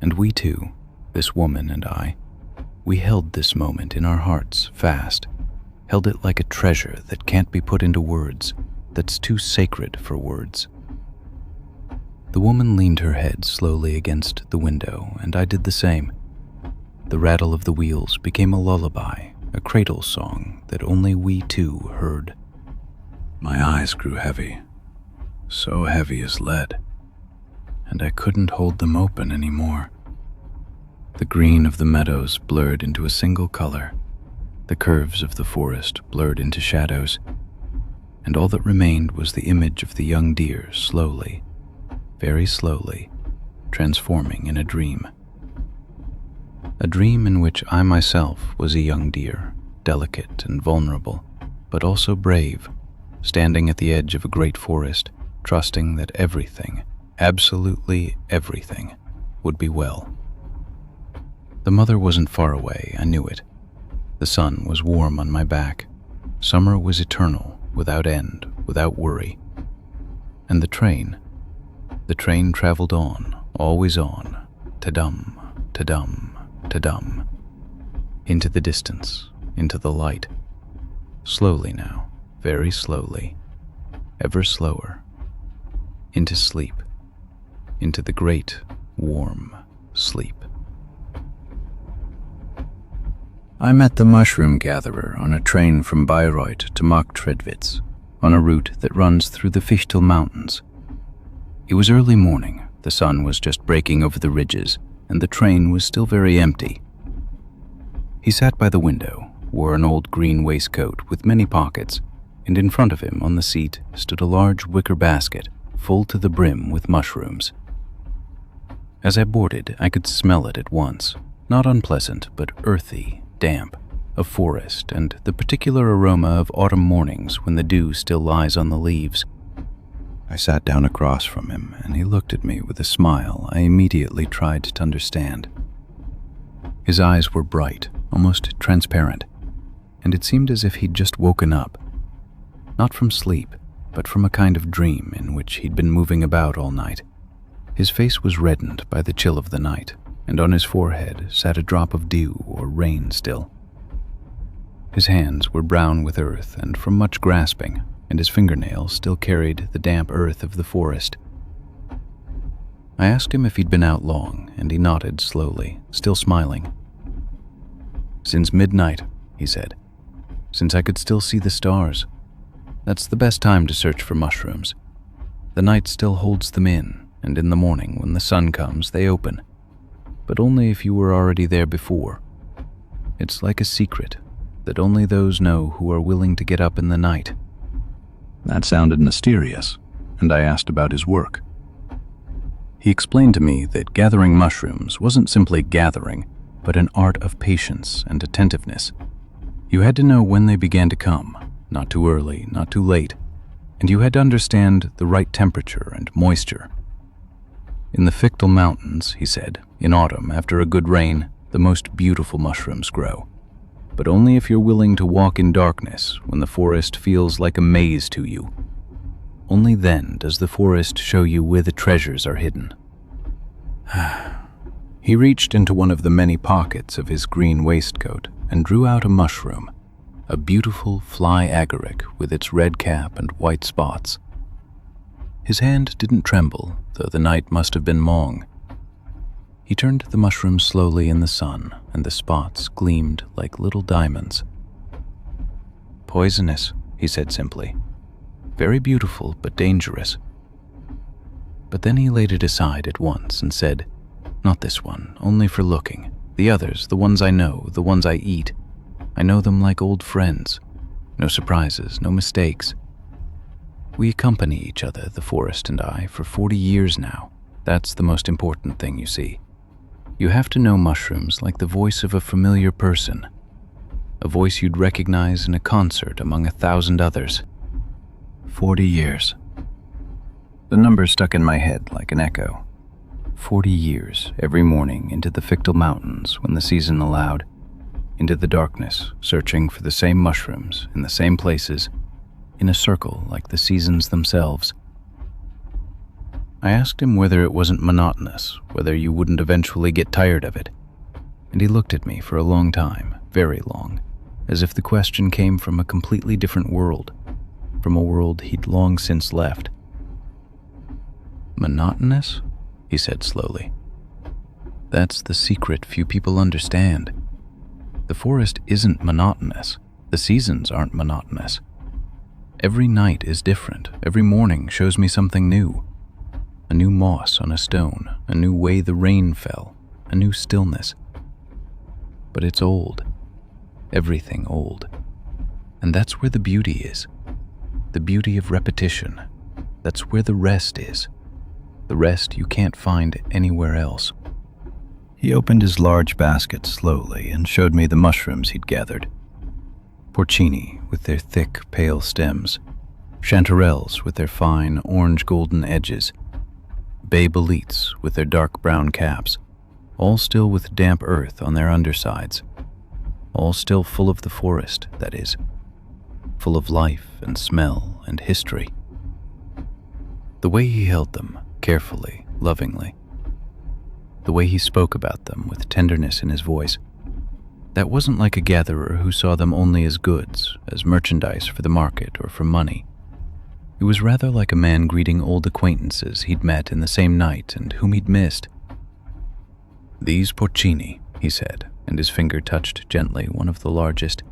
And we two, this woman and I, we held this moment in our hearts fast, held it like a treasure that can't be put into words, that's too sacred for words. The woman leaned her head slowly against the window, and I did the same. The rattle of the wheels became a lullaby, a cradle song that only we two heard. My eyes grew heavy, so heavy as lead, and I couldn't hold them open anymore. The green of the meadows blurred into a single color, the curves of the forest blurred into shadows, and all that remained was the image of the young deer slowly, very slowly, transforming in a dream. A dream in which I myself was a young deer, delicate and vulnerable, but also brave, standing at the edge of a great forest, trusting that everything, absolutely everything, would be well. The mother wasn't far away, I knew it. The sun was warm on my back. Summer was eternal, without end, without worry. And the train traveled on, always on, ta-dum, ta-dum, ta-dum, into the distance, into the light, Slowly now, very slowly, ever slower, into sleep, into the great, warm sleep. I met the mushroom gatherer on a train from Bayreuth to Marktredwitz, on a route that runs through the Fichtel Mountains. It was early morning, the sun was just breaking over the ridges, and the train was still very empty. He sat by the window, wore an old green waistcoat with many pockets, and in front of him on the seat stood a large wicker basket full to the brim with mushrooms. As I boarded, I could smell it at once, not unpleasant, but earthy, damp, of forest, and the particular aroma of autumn mornings when the dew still lies on the leaves. I sat down across from him, and he looked at me with a smile I immediately tried to understand. His eyes were bright, almost transparent, and it seemed as if he'd just woken up, not from sleep, but from a kind of dream in which he'd been moving about all night. His face was reddened by the chill of the night, and on his forehead sat a drop of dew or rain still. His hands were brown with earth and from much grasping, and his fingernails still carried the damp earth of the forest. I asked him if he'd been out long, and he nodded slowly, still smiling. "Since midnight," he said, "since I could still see the stars. That's the best time to search for mushrooms. The night still holds them in, and in the morning, when the sun comes, they open. But only if you were already there before. It's like a secret that only those know who are willing to get up in the night." That sounded mysterious, and I asked about his work. He explained to me that gathering mushrooms wasn't simply gathering, but an art of patience and attentiveness. You had to know when they began to come, not too early, not too late, and you had to understand the right temperature and moisture. In the Fichtel Mountains, he said, in autumn, after a good rain, the most beautiful mushrooms grow. But only if you're willing to walk in darkness when the forest feels like a maze to you. Only then does the forest show you where the treasures are hidden. He reached into one of the many pockets of his green waistcoat and drew out a mushroom, a beautiful fly agaric with its red cap and white spots. His hand didn't tremble, though the night must have been long. He turned the mushroom slowly in the sun, and the spots gleamed like little diamonds. "Poisonous," he said simply. "Very beautiful, but dangerous." But then he laid it aside at once and said, "Not this one, only for looking. The others, the ones I know, the ones I eat. I know them like old friends. No surprises, no mistakes. We accompany each other, the forest and I, for 40 years now. That's the most important thing, you see. You have to know mushrooms like the voice of a familiar person, a voice you'd recognize in a concert among 1,000 others. 40 years. The number stuck in my head like an echo. 40 years, every morning, into the Fichtel Mountains when the season allowed, into the darkness, searching for the same mushrooms in the same places, in a circle like the seasons themselves. I asked him whether it wasn't monotonous, whether you wouldn't eventually get tired of it, and he looked at me for a long time, very long, as if the question came from a completely different world, from a world he'd long since left. "Monotonous?" he said slowly. "That's the secret few people understand. The forest isn't monotonous. The seasons aren't monotonous. Every night is different. Every morning shows me something new. A new moss on a stone, a new way the rain fell, a new stillness. But it's old. Everything old. And that's where the beauty is. The beauty of repetition. That's where the rest is. The rest you can't find anywhere else." He opened his large basket slowly and showed me the mushrooms he'd gathered. Porcini with their thick, pale stems, chanterelles with their fine, orange-golden edges, bay boletes with their dark brown caps, all still with damp earth on their undersides, all still full of the forest, that is, full of life and smell and history. The way he held them, carefully, lovingly, the way he spoke about them with tenderness in his voice, That wasn't like a gatherer who saw them only as goods, as merchandise for the market or for money. It was rather like a man greeting old acquaintances he'd met in the same night and whom he'd missed. "These porcini," he said, and his finger touched gently one of the largest,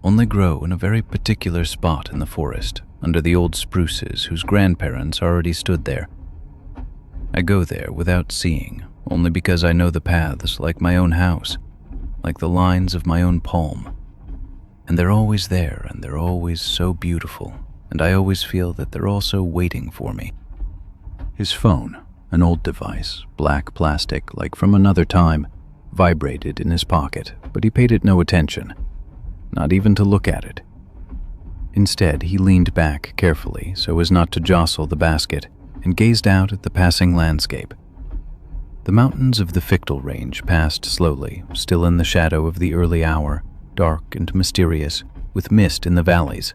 "only grow in a very particular spot in the forest, under the old spruces whose grandparents already stood there. I go there without seeing, only because I know the paths like my own house, like the lines of my own palm. And they're always there, and they're always so beautiful, and I always feel that they're also waiting for me." His phone, an old device, black plastic like from another time, vibrated in his pocket, but he paid it no attention, not even to look at it. Instead, he leaned back carefully so as not to jostle the basket and gazed out at the passing landscape. The mountains of the Fichtel Range passed slowly, still in the shadow of the early hour, dark and mysterious, with mist in the valleys.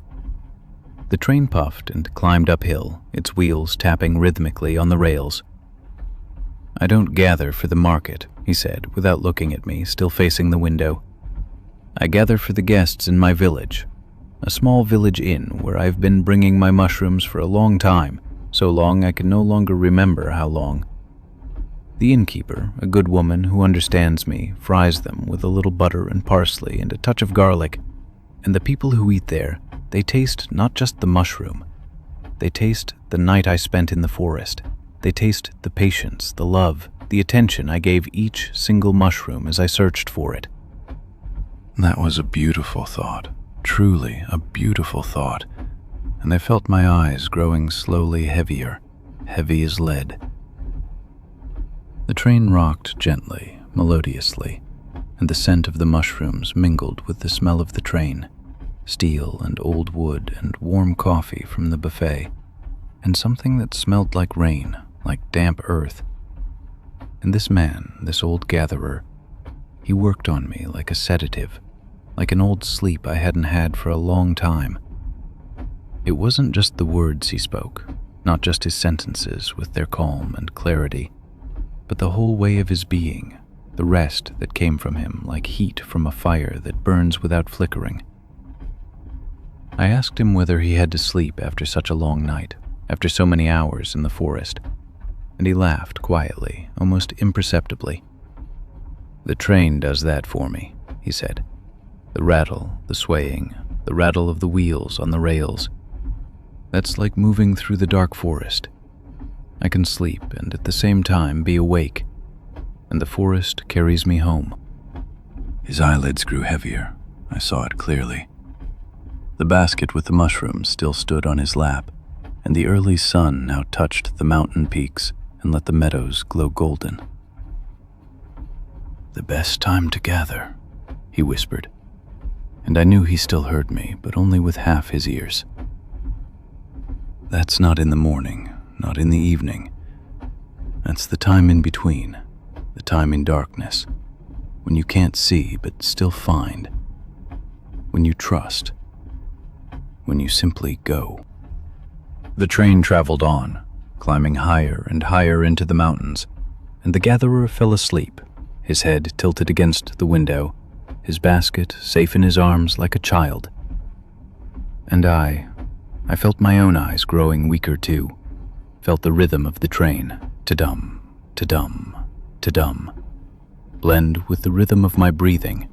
The train puffed and climbed uphill, its wheels tapping rhythmically on the rails. "I don't gather for the market," he said, without looking at me, still facing the window. "I gather for the guests in my village, a small village inn where I've been bringing my mushrooms for a long time, so long I can no longer remember how long. The innkeeper, a good woman who understands me, fries them with a little butter and parsley and a touch of garlic, and the people who eat there, they taste not just the mushroom. They taste the night I spent in the forest. They taste the patience, the love, the attention I gave each single mushroom as I searched for it." That was a beautiful thought, truly a beautiful thought, and I felt my eyes growing slowly heavier, heavy as lead. The train rocked gently, melodiously, and the scent of the mushrooms mingled with the smell of the train, steel and old wood and warm coffee from the buffet, and something that smelled like rain, like damp earth. And this man, this old gatherer, he worked on me like a sedative, like an old sleep I hadn't had for a long time. It wasn't just the words he spoke, not just his sentences with their calm and clarity, but the whole way of his being, the rest that came from him like heat from a fire that burns without flickering. I asked him whether he had to sleep after such a long night, after so many hours in the forest, and he laughed quietly, almost imperceptibly. "The train does that for me," he said. "The rattle, the swaying, the rattle of the wheels on the rails. That's like moving through the dark forest. I can sleep and at the same time be awake, and the forest carries me home." His eyelids grew heavier. I saw it clearly. The basket with the mushrooms still stood on his lap, and the early sun now touched the mountain peaks and let the meadows glow golden. "The best time to gather," he whispered, and I knew he still heard me, but only with half his ears. "That's not in the morning, not in the evening. That's the time in between, the time in darkness, when you can't see but still find, when you trust, when you simply go." The train traveled on, climbing higher and higher into the mountains, and the gatherer fell asleep, his head tilted against the window, his basket safe in his arms like a child. And I felt my own eyes growing weaker too, felt the rhythm of the train, ta-dum, ta-dum, ta-dum, blend with the rhythm of my breathing.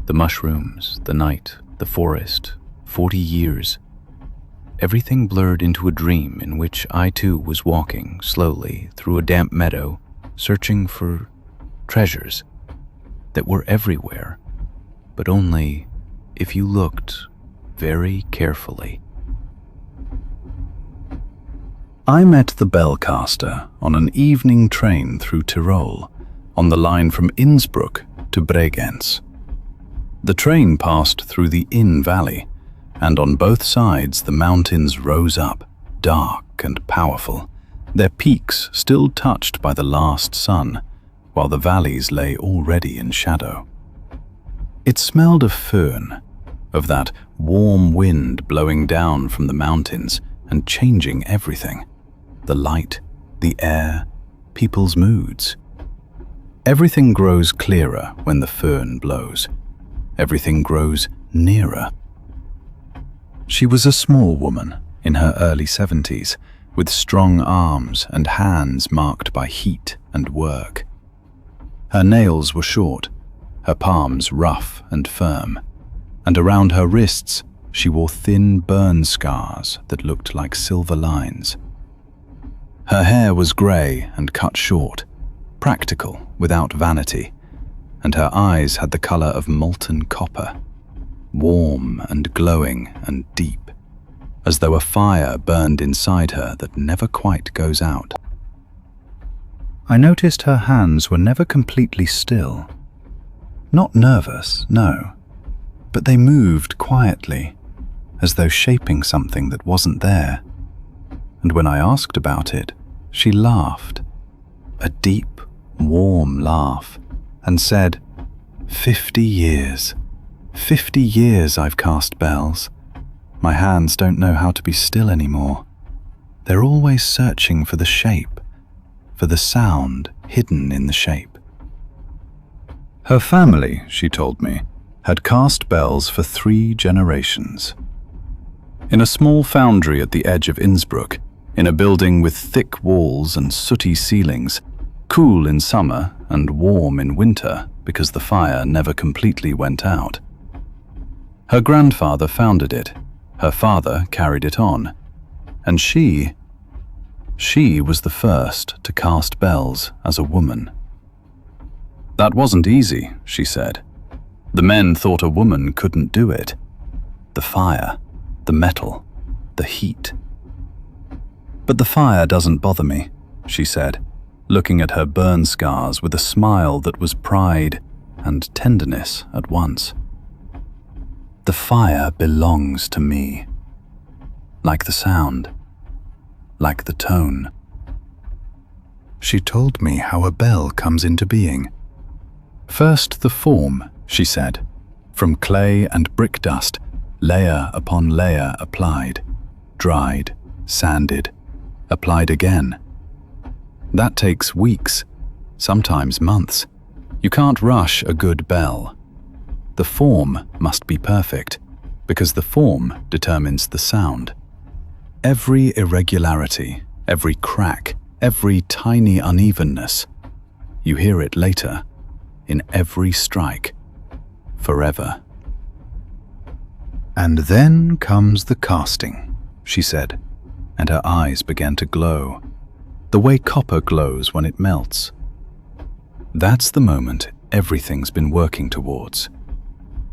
The mushrooms, the night, the forest, 40 years. Everything blurred into a dream in which I too was walking slowly through a damp meadow, searching for treasures that were everywhere, but only if you looked very carefully. I met the bellcaster on an evening train through Tyrol, on the line from Innsbruck to Bregenz. The train passed through the Inn Valley, and on both sides the mountains rose up, dark and powerful, their peaks still touched by the last sun, while the valleys lay already in shadow. It smelled of föhn, of that warm wind blowing down from the mountains and changing everything, the light, the air, people's moods. Everything grows clearer when the föhn blows. Everything grows nearer. She was a small woman in her early 70s, with strong arms and hands marked by heat and work. Her nails were short, her palms rough and firm, and around her wrists she wore thin burn scars that looked like silver lines. Her hair was grey and cut short, practical without vanity, and her eyes had the colour of molten copper, warm and glowing and deep, as though a fire burned inside her that never quite goes out. I noticed her hands were never completely still. Not nervous, no, but they moved quietly, as though shaping something that wasn't there. And when I asked about it, she laughed, a deep, warm laugh, and said, 50 years. 50 years I've cast bells. My hands don't know how to be still anymore. They're always searching for the shape, for the sound hidden in the shape. Her family, she told me, had cast bells for 3 generations. In a small foundry at the edge of Innsbruck, in a building with thick walls and sooty ceilings, cool in summer and warm in winter because the fire never completely went out. Her grandfather founded it, her father carried it on, and she was the first to cast bells as a woman. That wasn't easy, she said. The men thought a woman couldn't do it. The fire, the metal, the heat. But the fire doesn't bother me, she said, looking at her burn scars with a smile that was pride and tenderness at once. The fire belongs to me, like the sound, like the tone. She told me how a bell comes into being. First the form, she said, from clay and brick dust, layer upon layer applied, dried, sanded, applied again. That takes weeks, sometimes months. You can't rush a good bell. The form must be perfect, because the form determines the sound. Every irregularity, every crack, every tiny unevenness, you hear it later, in every strike, forever. And then comes the casting, she said, and her eyes began to glow, the way copper glows when it melts. That's the moment everything's been working towards.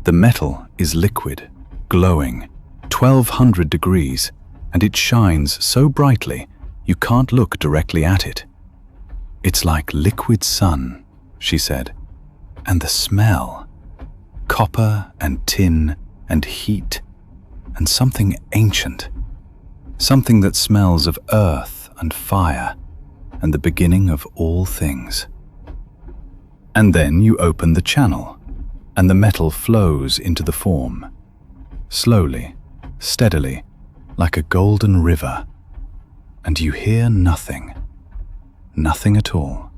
The metal is liquid, glowing, 1200 degrees, and it shines so brightly you can't look directly at it. It's like liquid sun, she said, and the smell, copper and tin and heat, and something ancient, something that smells of earth and fire and the beginning of all things. And then you open the channel, and the metal flows into the form, slowly, steadily, like a golden river, and you hear nothing, nothing at all.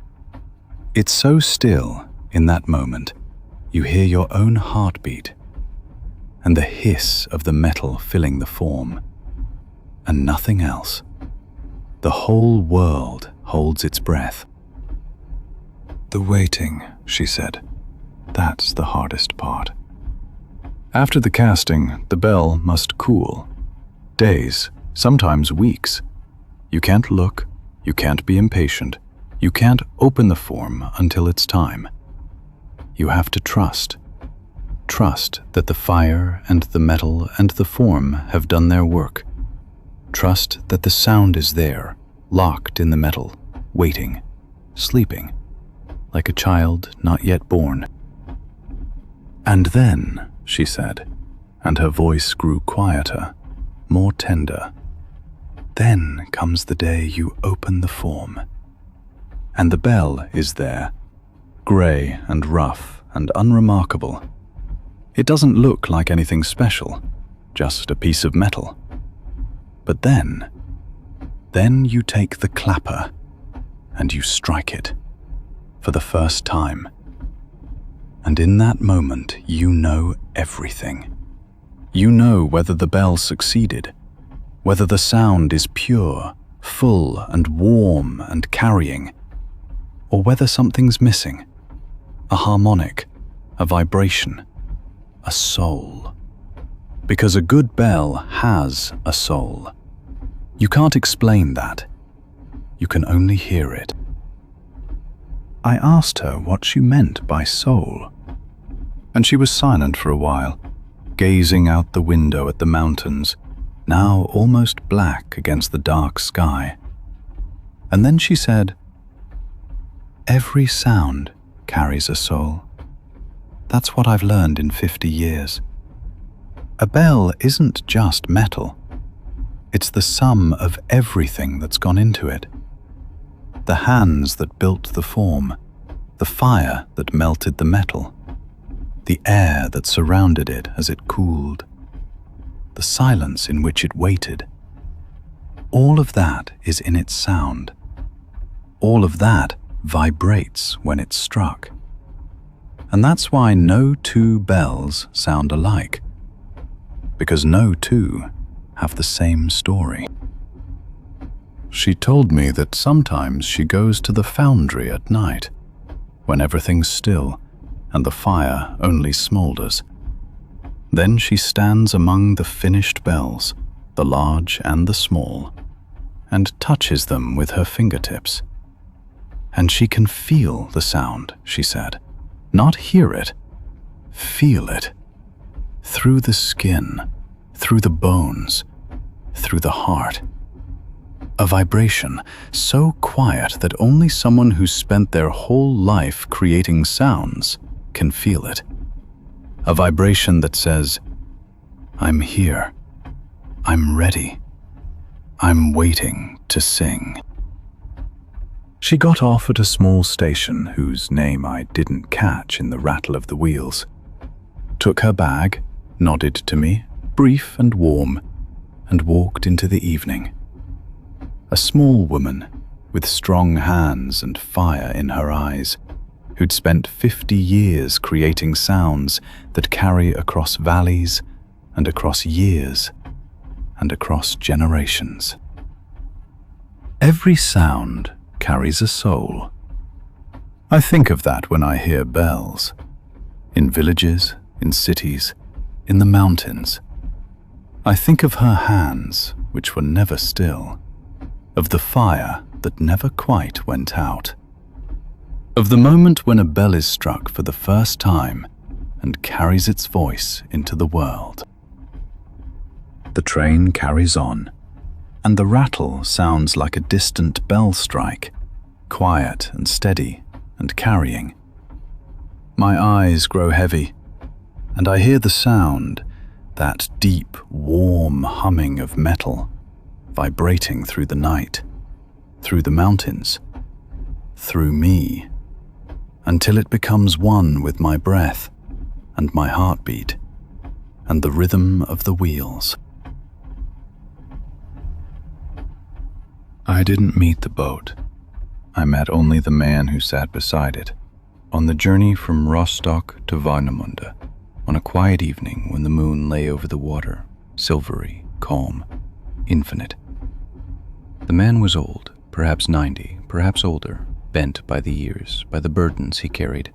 It's so still in that moment, you hear your own heartbeat, and the hiss of the metal filling the form, and nothing else. The whole world holds its breath. The waiting, she said, that's the hardest part. After the casting, the bell must cool. Days, sometimes weeks. You can't look, you can't be impatient, you can't open the form until it's time. You have to trust. Trust that the fire and the metal and the form have done their work. Trust that the sound is there, locked in the metal, waiting, sleeping, like a child not yet born. And then, she said, and her voice grew quieter, more tender, then comes the day you open the form. And the bell is there, grey and rough and unremarkable. It doesn't look like anything special, just a piece of metal. But then you take the clapper and you strike it. for the first time. And in that moment, you know everything. You know whether the bell succeeded, whether the sound is pure, full and warm and carrying, or whether something's missing, a harmonic, a vibration, a soul. Because a good bell has a soul. You can't explain that. You can only hear it. I asked her what she meant by soul, and she was silent for a while, gazing out the window at the mountains, now almost black against the dark sky. And then she said, "Every sound carries a soul. That's what I've learned in 50 years. A bell isn't just metal. It's the sum of everything that's gone into it. The hands that built the form, the fire that melted the metal, the air that surrounded it as it cooled, the silence in which it waited. All of that is in its sound. All of that vibrates when it's struck. And that's why no two bells sound alike, because no two have the same story." She told me that sometimes she goes to the foundry at night, when everything's still and the fire only smolders. Then she stands among the finished bells, the large and the small, and touches them with her fingertips. And she can feel the sound, she said. Not hear it, feel it. Through the skin, through the bones, through the heart. A vibration so quiet that only someone who's spent their whole life creating sounds can feel it. A vibration that says, "I'm here. I'm ready. I'm waiting to sing." She got off at a small station whose name I didn't catch in the rattle of the wheels, took her bag, nodded to me, brief and warm, and walked into the evening. A small woman with strong hands and fire in her eyes, who'd spent 50 years creating sounds that carry across valleys and across years and across generations. Every sound carries a soul. I think of that when I hear bells, in villages, in cities, in the mountains. I think of her hands, which were never still, of the fire that never quite went out, of the moment when a bell is struck for the first time and carries its voice into the world. The train carries on, and the rattle sounds like a distant bell strike, quiet and steady and carrying. My eyes grow heavy, and I hear the sound, that deep, warm humming of metal, vibrating through the night, through the mountains, through me, until it becomes one with my breath and my heartbeat and the rhythm of the wheels. I didn't meet the boat. I met only the man who sat beside it, on the journey from Rostock to Warnemünde, on a quiet evening when the moon lay over the water, silvery, calm, infinite. The man was old, perhaps 90, perhaps older, bent by the years, by the burdens he carried.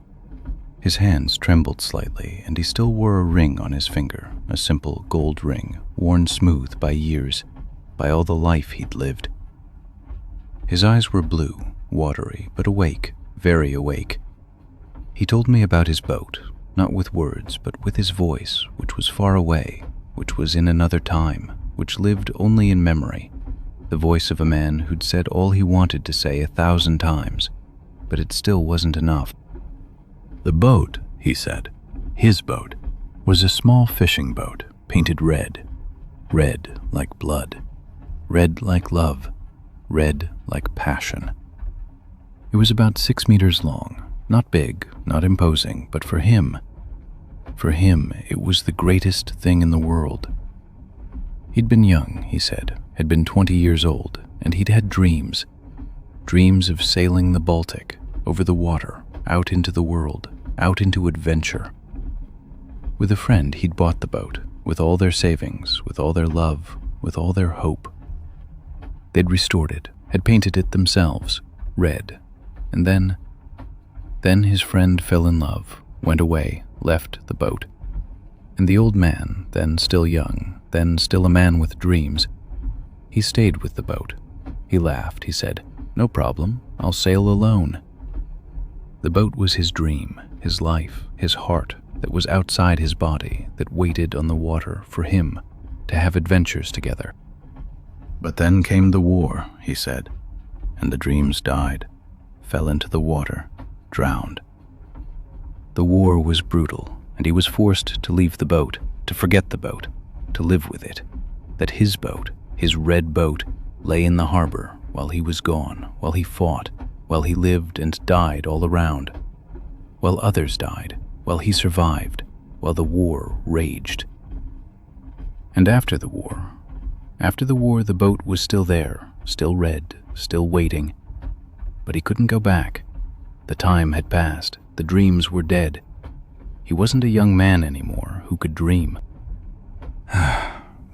His hands trembled slightly, and he still wore a ring on his finger, a simple gold ring, worn smooth by years, by all the life he'd lived. His eyes were blue, watery, but awake, very awake. He told me about his boat, not with words, but with his voice, which was far away, which was in another time, which lived only in memory, the voice of a man who'd said all he wanted to say 1,000 times, but it still wasn't enough. The boat, he said, his boat, was a small fishing boat, painted red, red like blood, red like love, red like passion. It was about 6 meters long, not big, not imposing, but for him, it was the greatest thing in the world. He'd been young, he said, had been 20 years old, and he'd had dreams of sailing the Baltic, over the water, out into the world, out into adventure. With a friend, he'd bought the boat, with all their savings, with all their love, with all their hope. They'd restored it, had painted it themselves, red, and then his friend fell in love, went away, left the boat. And the old man, then still young, then still a man with dreams, he stayed with the boat. He laughed, he said, "No problem, I'll sail alone." The boat was his dream, his life, his heart that was outside his body, that waited on the water for him to have adventures together. But then came the war, he said, and the dreams died, fell into the water, drowned. The war was brutal, and he was forced to leave the boat, to forget the boat, to live with it, that his boat, his red boat, lay in the harbor while he was gone, while he fought, while he lived and died all around, while others died, while he survived, while the war raged. And after the war, the boat was still there, still red, still waiting. But he couldn't go back. The time had passed. The dreams were dead. He wasn't a young man anymore who could dream.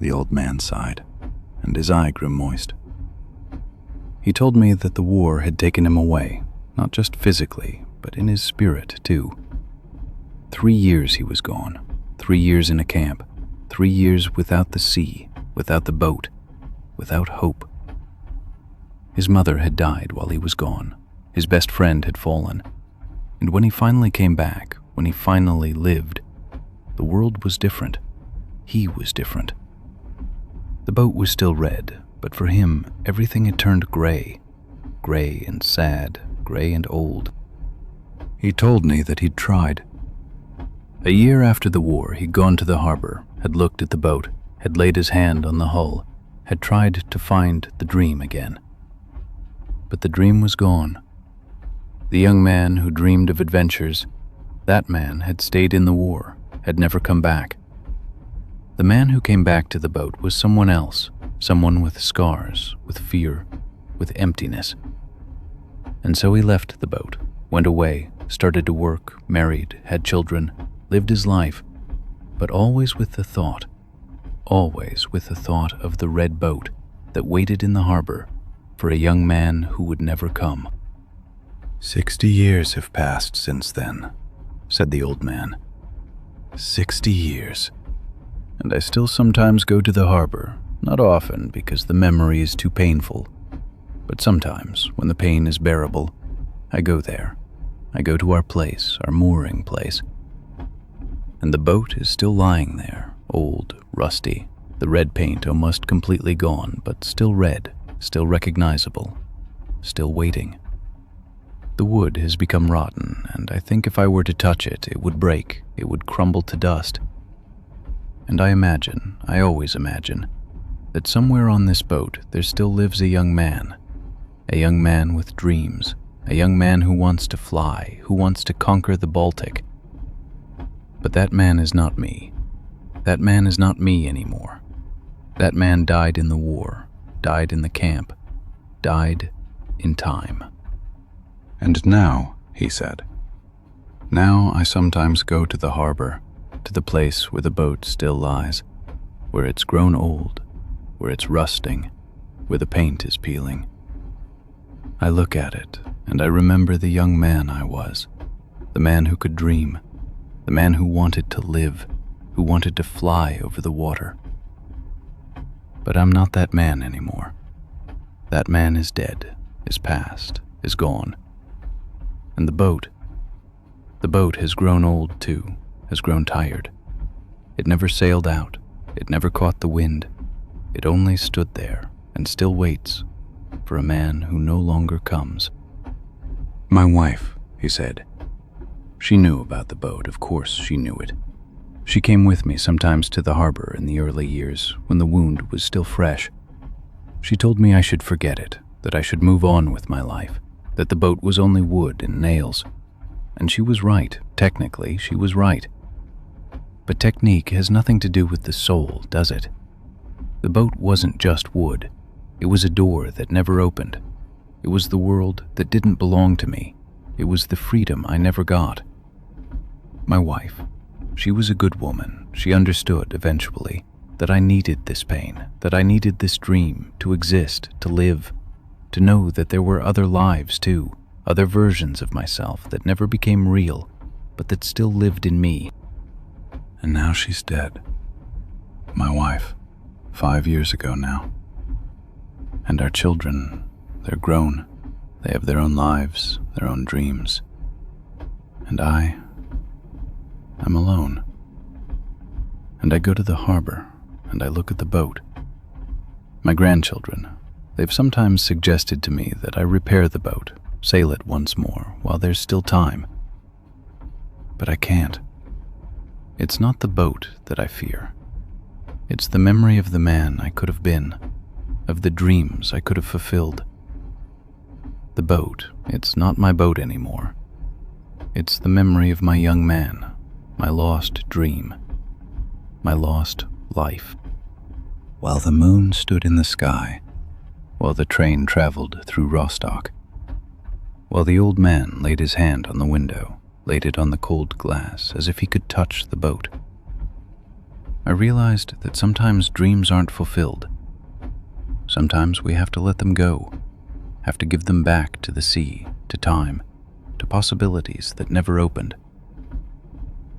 The old man sighed, and his eye grew moist. He told me that the war had taken him away, not just physically, but in his spirit too. 3 years he was gone, 3 years in a camp, 3 years without the sea, without the boat, without hope. His mother had died while he was gone. His best friend had fallen. And when he finally came back, when he finally lived, the world was different. He was different. The boat was still red, but for him, everything had turned gray. Gray and sad, gray and old. He told me that he'd tried. A year after the war, he'd gone to the harbor, had looked at the boat, had laid his hand on the hull, had tried to find the dream again. But the dream was gone. The young man who dreamed of adventures, that man had stayed in the war, had never come back. The man who came back to the boat was someone else, someone with scars, with fear, with emptiness. And so he left the boat, went away, started to work, married, had children, lived his life, but always with the thought of the red boat that waited in the harbor for a young man who would never come. 60 years have passed since then, said the old man. 60 years. And I still sometimes go to the harbor, not often because the memory is too painful, but sometimes, when the pain is bearable, I go there. I go to our place, our mooring place. And the boat is still lying there, old, rusty, the red paint almost completely gone, but still red, still recognizable, still waiting. The wood has become rotten, and I think if I were to touch it, it would break, it would crumble to dust. And I always imagine, that somewhere on this boat there still lives a young man with dreams, a young man who wants to fly, who wants to conquer the Baltic. But that man is not me. That man is not me anymore. That man died in the war, died in the camp, died in time. And now, he said, now I sometimes go to the harbor, to the place where the boat still lies, where it's grown old, where it's rusting, where the paint is peeling. I look at it, and I remember the young man I was, the man who could dream, the man who wanted to live, who wanted to fly over the water. But I'm not that man anymore. That man is dead, is past, is gone. And the boat has grown old too, has grown tired. It never sailed out, it never caught the wind. It only stood there and still waits for a man who no longer comes. My wife, he said. She knew about the boat, of course she knew it. She came with me sometimes to the harbor in the early years when the wound was still fresh. She told me I should forget it, that I should move on with my life, that the boat was only wood and nails. And she was right, technically she was right. But technique has nothing to do with the soul, does it? The boat wasn't just wood. It was a door that never opened. It was the world that didn't belong to me, It was the freedom I never got. My wife, she was a good woman. She understood eventually that I needed this pain, that I needed this dream to exist, to live, to know that there were other lives too, other versions of myself that never became real, but that still lived in me. And now she's dead. My wife, 5 years ago now. And our children, they're grown. They have their own lives, their own dreams. And I'm alone. And I go to the harbor, and I look at the boat. My grandchildren, they've sometimes suggested to me that I repair the boat, sail it once more while there's still time. But I can't. It's not the boat that I fear. It's the memory of the man I could have been, of the dreams I could have fulfilled. The boat, it's not my boat anymore. It's the memory of my young man, my lost dream, my lost life. While the moon stood in the sky, while the train traveled through Rostock, while the old man laid his hand on the window, laid it on the cold glass as if he could touch the boat, I realized that sometimes dreams aren't fulfilled. Sometimes we have to let them go, have to give them back to the sea, to time, to possibilities that never opened.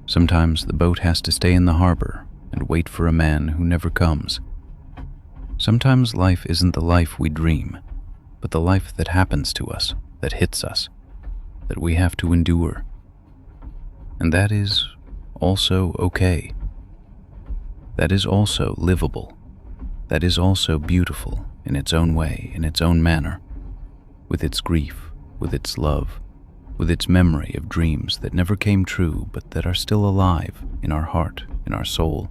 Sometimes the boat has to stay in the harbor and wait for a man who never comes. Sometimes life isn't the life we dream, but the life that happens to us, that hits us, that we have to endure. And that is also okay. That is also livable. That is also beautiful in its own way, in its own manner, with its grief, with its love, with its memory of dreams that never came true but that are still alive in our heart, in our soul,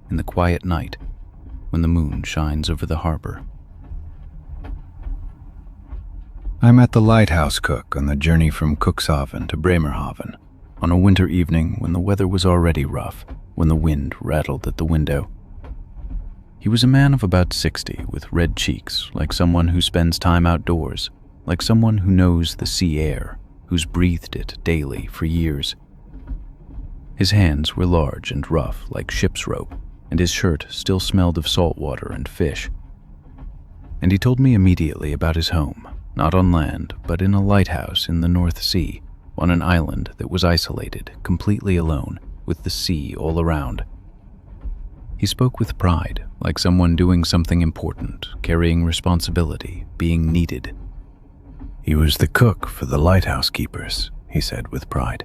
in the quiet night when the moon shines over the harbor. I'm at the Lighthouse Cook on the journey from Cuxhaven to Bremerhaven on a winter evening when the weather was already rough, when the wind rattled at the window. He was a man of about 60 with red cheeks, like someone who spends time outdoors, like someone who knows the sea air, who's breathed it daily for years. His hands were large and rough like ship's rope, and his shirt still smelled of salt water and fish. And he told me immediately about his home, not on land, but in a lighthouse in the North Sea, on an island that was isolated, completely alone, with the sea all around. He spoke with pride, like someone doing something important, carrying responsibility, being needed. He was the cook for the lighthouse keepers, he said with pride.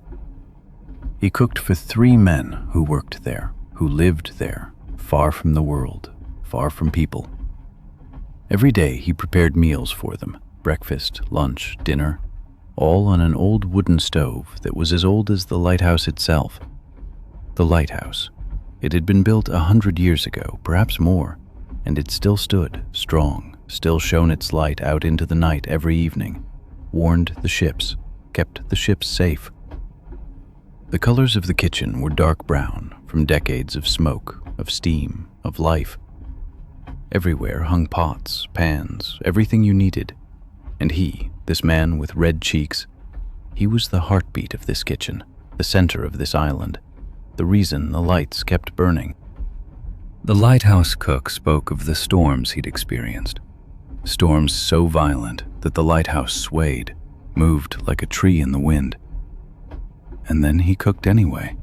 He cooked for 3 men who worked there, who lived there, far from the world, far from people. Every day he prepared meals for them, breakfast, lunch, dinner, all on an old wooden stove that was as old as the lighthouse itself. The lighthouse. It had been built 100 years ago, perhaps more, and it still stood, strong, still shone its light out into the night every evening, warned the ships, kept the ships safe. The colors of the kitchen were dark brown from decades of smoke, of steam, of life. Everywhere hung pots, pans, everything you needed. And he, this man with red cheeks, he was the heartbeat of this kitchen, the center of this island, the reason the lights kept burning. The lighthouse cook spoke of the storms he'd experienced, storms so violent that the lighthouse swayed, moved like a tree in the wind. And then he cooked anyway,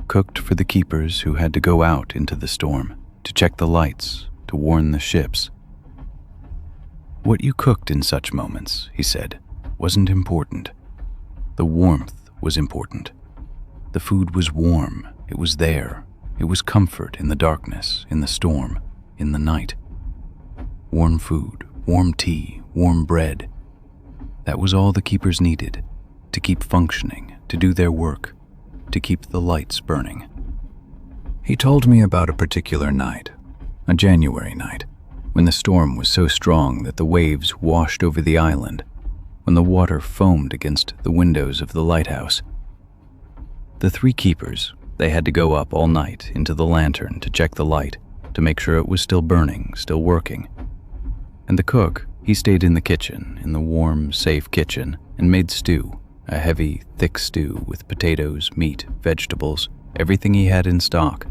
cooked for the keepers who had to go out into the storm, to check the lights, to warn the ships. What you cooked in such moments, he said, wasn't important. The warmth was important. The food was warm, it was there, it was comfort in the darkness, in the storm, in the night. Warm food, warm tea, warm bread. That was all the keepers needed, to keep functioning, to do their work, to keep the lights burning. He told me about a particular night, a January night, when the storm was so strong that the waves washed over the island, when the water foamed against the windows of the lighthouse. The 3 keepers, they had to go up all night into the lantern to check the light, to make sure it was still burning, still working. And the cook, he stayed in the kitchen, in the warm, safe kitchen, and made stew, a heavy, thick stew with potatoes, meat, vegetables, everything he had in stock.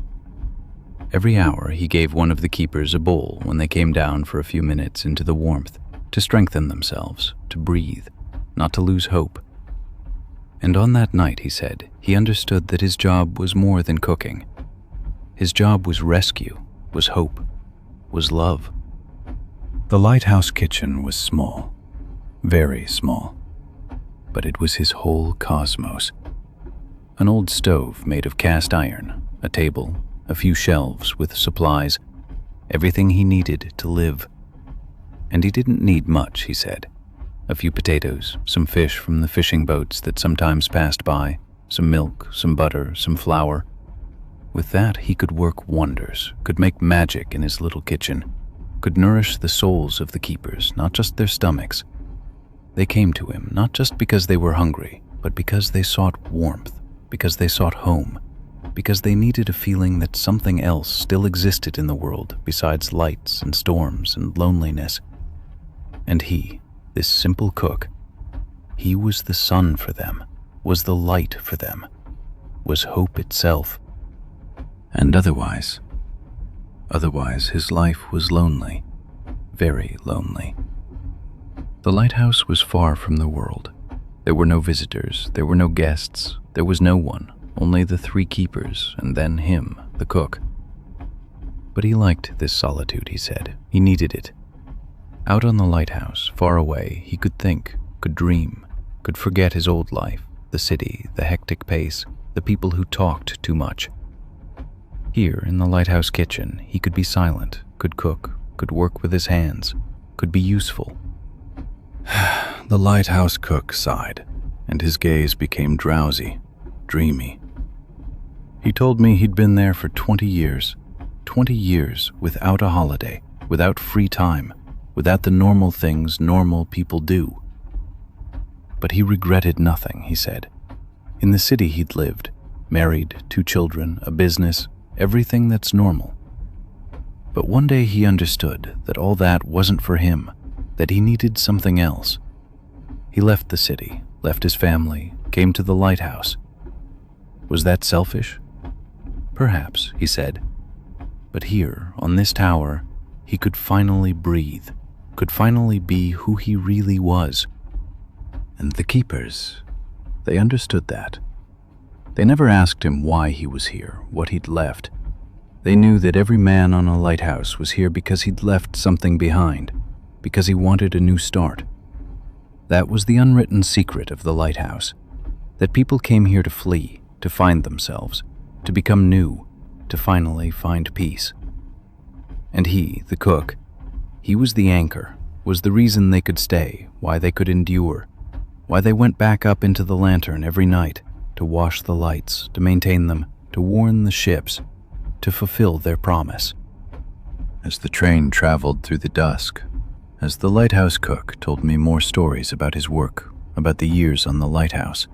Every hour he gave one of the keepers a bowl when they came down for a few minutes into the warmth, to strengthen themselves, to breathe, not to lose hope. And on that night, he said, he understood that his job was more than cooking. His job was rescue, was hope, was love. The lighthouse kitchen was small, very small, but it was his whole cosmos. An old stove made of cast iron, a table, a few shelves with supplies, everything he needed to live. And he didn't need much, he said. A few potatoes, some fish from the fishing boats that sometimes passed by, some milk, some butter, some flour. With that, he could work wonders, could make magic in his little kitchen, could nourish the souls of the keepers, not just their stomachs. They came to him not just because they were hungry, but because they sought warmth, because they sought home, because they needed a feeling that something else still existed in the world besides lights and storms and loneliness. And he, this simple cook, he was the sun for them, was the light for them, was hope itself. And otherwise his life was lonely, very lonely. The lighthouse was far from the world. There were no visitors, there were no guests, there was no one, only the 3 keepers and then him, the cook. But he liked this solitude, he said. He needed it. Out on the lighthouse, far away, he could think, could dream, could forget his old life, the city, the hectic pace, the people who talked too much. Here, in the lighthouse kitchen, he could be silent, could cook, could work with his hands, could be useful. The lighthouse cook sighed, and his gaze became drowsy, dreamy. He told me he'd been there for 20 years without a holiday, without free time, without the normal things normal people do. But he regretted nothing, he said. In the city he'd lived, married, 2 children, a business, everything that's normal. But one day he understood that all that wasn't for him, that he needed something else. He left the city, left his family, came to the lighthouse. Was that selfish? Perhaps, he said. But here, on this tower, he could finally breathe, could finally be who he really was. And the keepers, they understood that. They never asked him why he was here, what he'd left. They knew that every man on a lighthouse was here because he'd left something behind, because he wanted a new start. That was the unwritten secret of the lighthouse, that people came here to flee, to find themselves, to become new, to finally find peace. And he, the cook, he was the anchor, was the reason they could stay, why they could endure, why they went back up into the lantern every night, to wash the lights, to maintain them, to warn the ships, to fulfill their promise. As the train traveled through the dusk, as the lighthouse cook told me more stories about his work, about the years on the lighthouse,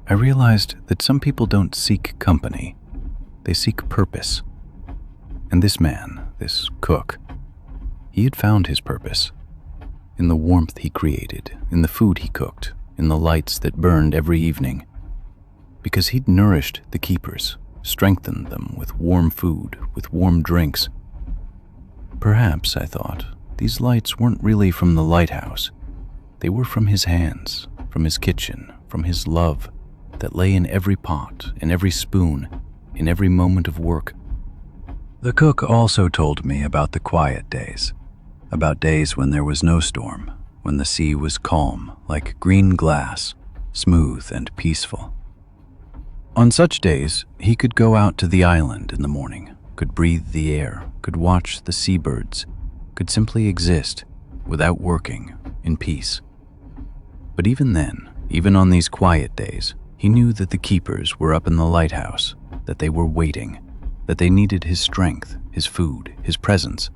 I realized that some people don't seek company, they seek purpose. And this man, this cook, he had found his purpose. In the warmth he created, in the food he cooked, in the lights that burned every evening. Because he'd nourished the keepers, strengthened them with warm food, with warm drinks. Perhaps, I thought, these lights weren't really from the lighthouse. They were from his hands, from his kitchen, from his love that lay in every pot, in every spoon, in every moment of work. The cook also told me about the quiet days, about days when there was no storm, when the sea was calm, like green glass, smooth and peaceful. On such days, he could go out to the island in the morning, could breathe the air, could watch the seabirds, could simply exist without working, in peace. But even then, even on these quiet days, he knew that the keepers were up in the lighthouse, that they were waiting, that they needed his strength, his food, his presence,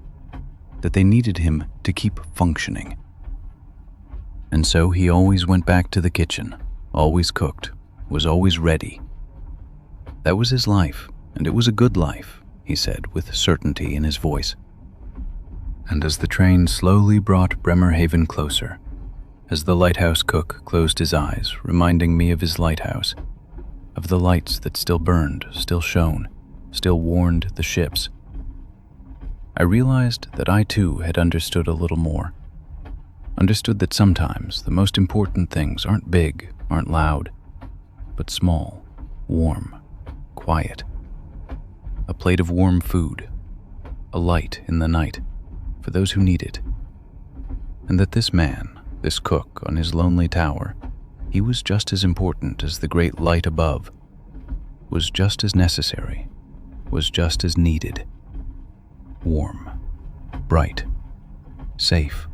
that they needed him to keep functioning. And so he always went back to the kitchen, always cooked, was always ready. That was his life, and it was a good life, he said with certainty in his voice. And as the train slowly brought Bremerhaven closer, as the lighthouse cook closed his eyes, reminding me of his lighthouse, of the lights that still burned, still shone, still warned the ships. I realized that I too had understood a little more. Understood that sometimes the most important things aren't big, aren't loud, but small, warm, quiet. A plate of warm food, a light in the night for those who need it. And that this man, this cook on his lonely tower, he was just as important as the great light above, was just as necessary, was just as needed. Warm, bright, safe,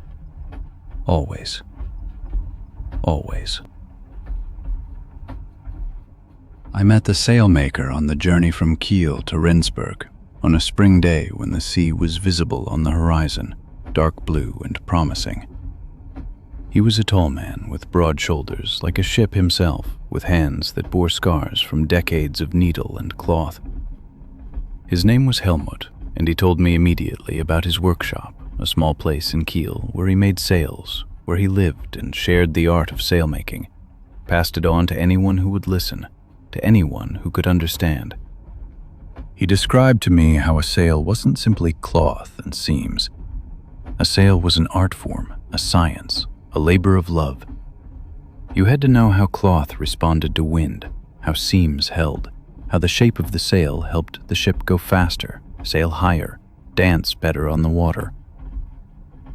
always, always. I met the sailmaker on the journey from Kiel to Rendsburg on a spring day when the sea was visible on the horizon, dark blue and promising. He was a tall man with broad shoulders, like a ship himself, with hands that bore scars from decades of needle and cloth. His name was Helmut, and he told me immediately about his workshop, a small place in Kiel where he made sails, where he lived and shared the art of sailmaking, passed it on to anyone who would listen, to anyone who could understand. He described to me how a sail wasn't simply cloth and seams. A sail was an art form, a science, a labor of love. You had to know how cloth responded to wind, how seams held, how the shape of the sail helped the ship go faster, sail higher, dance better on the water.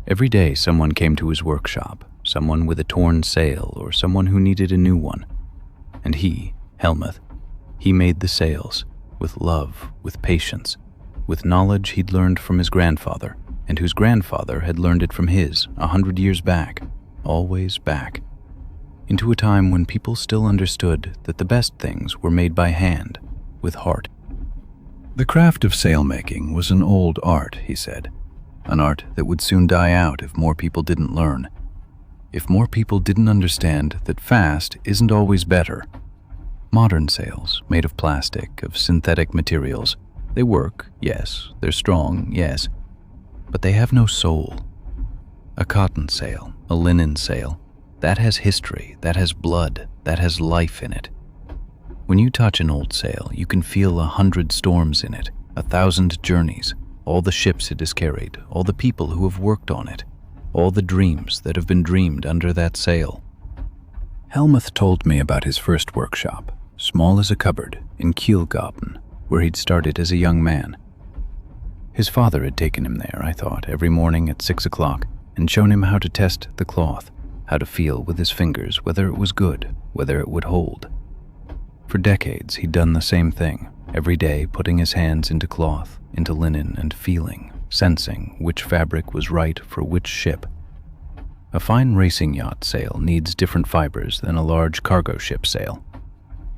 Every day someone came to his workshop, someone with a torn sail or someone who needed a new one. And he, Helmut, he made the sails, with love, with patience, with knowledge he'd learned from his grandfather, and whose grandfather had learned it from his 100 years back, always back, into a time when people still understood that the best things were made by hand, with heart. The craft of sailmaking was an old art, he said, an art that would soon die out if more people didn't learn, if more people didn't understand that fast isn't always better. Modern sails, made of plastic, of synthetic materials, they work, yes, they're strong, yes, but they have no soul. A cotton sail, a linen sail, that has history, that has blood, that has life in it. When you touch an old sail, you can feel 100 storms in it, 1,000 journeys, all the ships it has carried, all the people who have worked on it, all the dreams that have been dreamed under that sail. Helmut told me about his first workshop, small as a cupboard, in Kielgarten, where he'd started as a young man. His father had taken him there, I thought, every morning at 6 o'clock, and shown him how to test the cloth, how to feel with his fingers whether it was good, whether it would hold. For decades he'd done the same thing, every day putting his hands into cloth, into linen, and feeling, sensing which fabric was right for which ship. A fine racing yacht sail needs different fibers than a large cargo ship sail.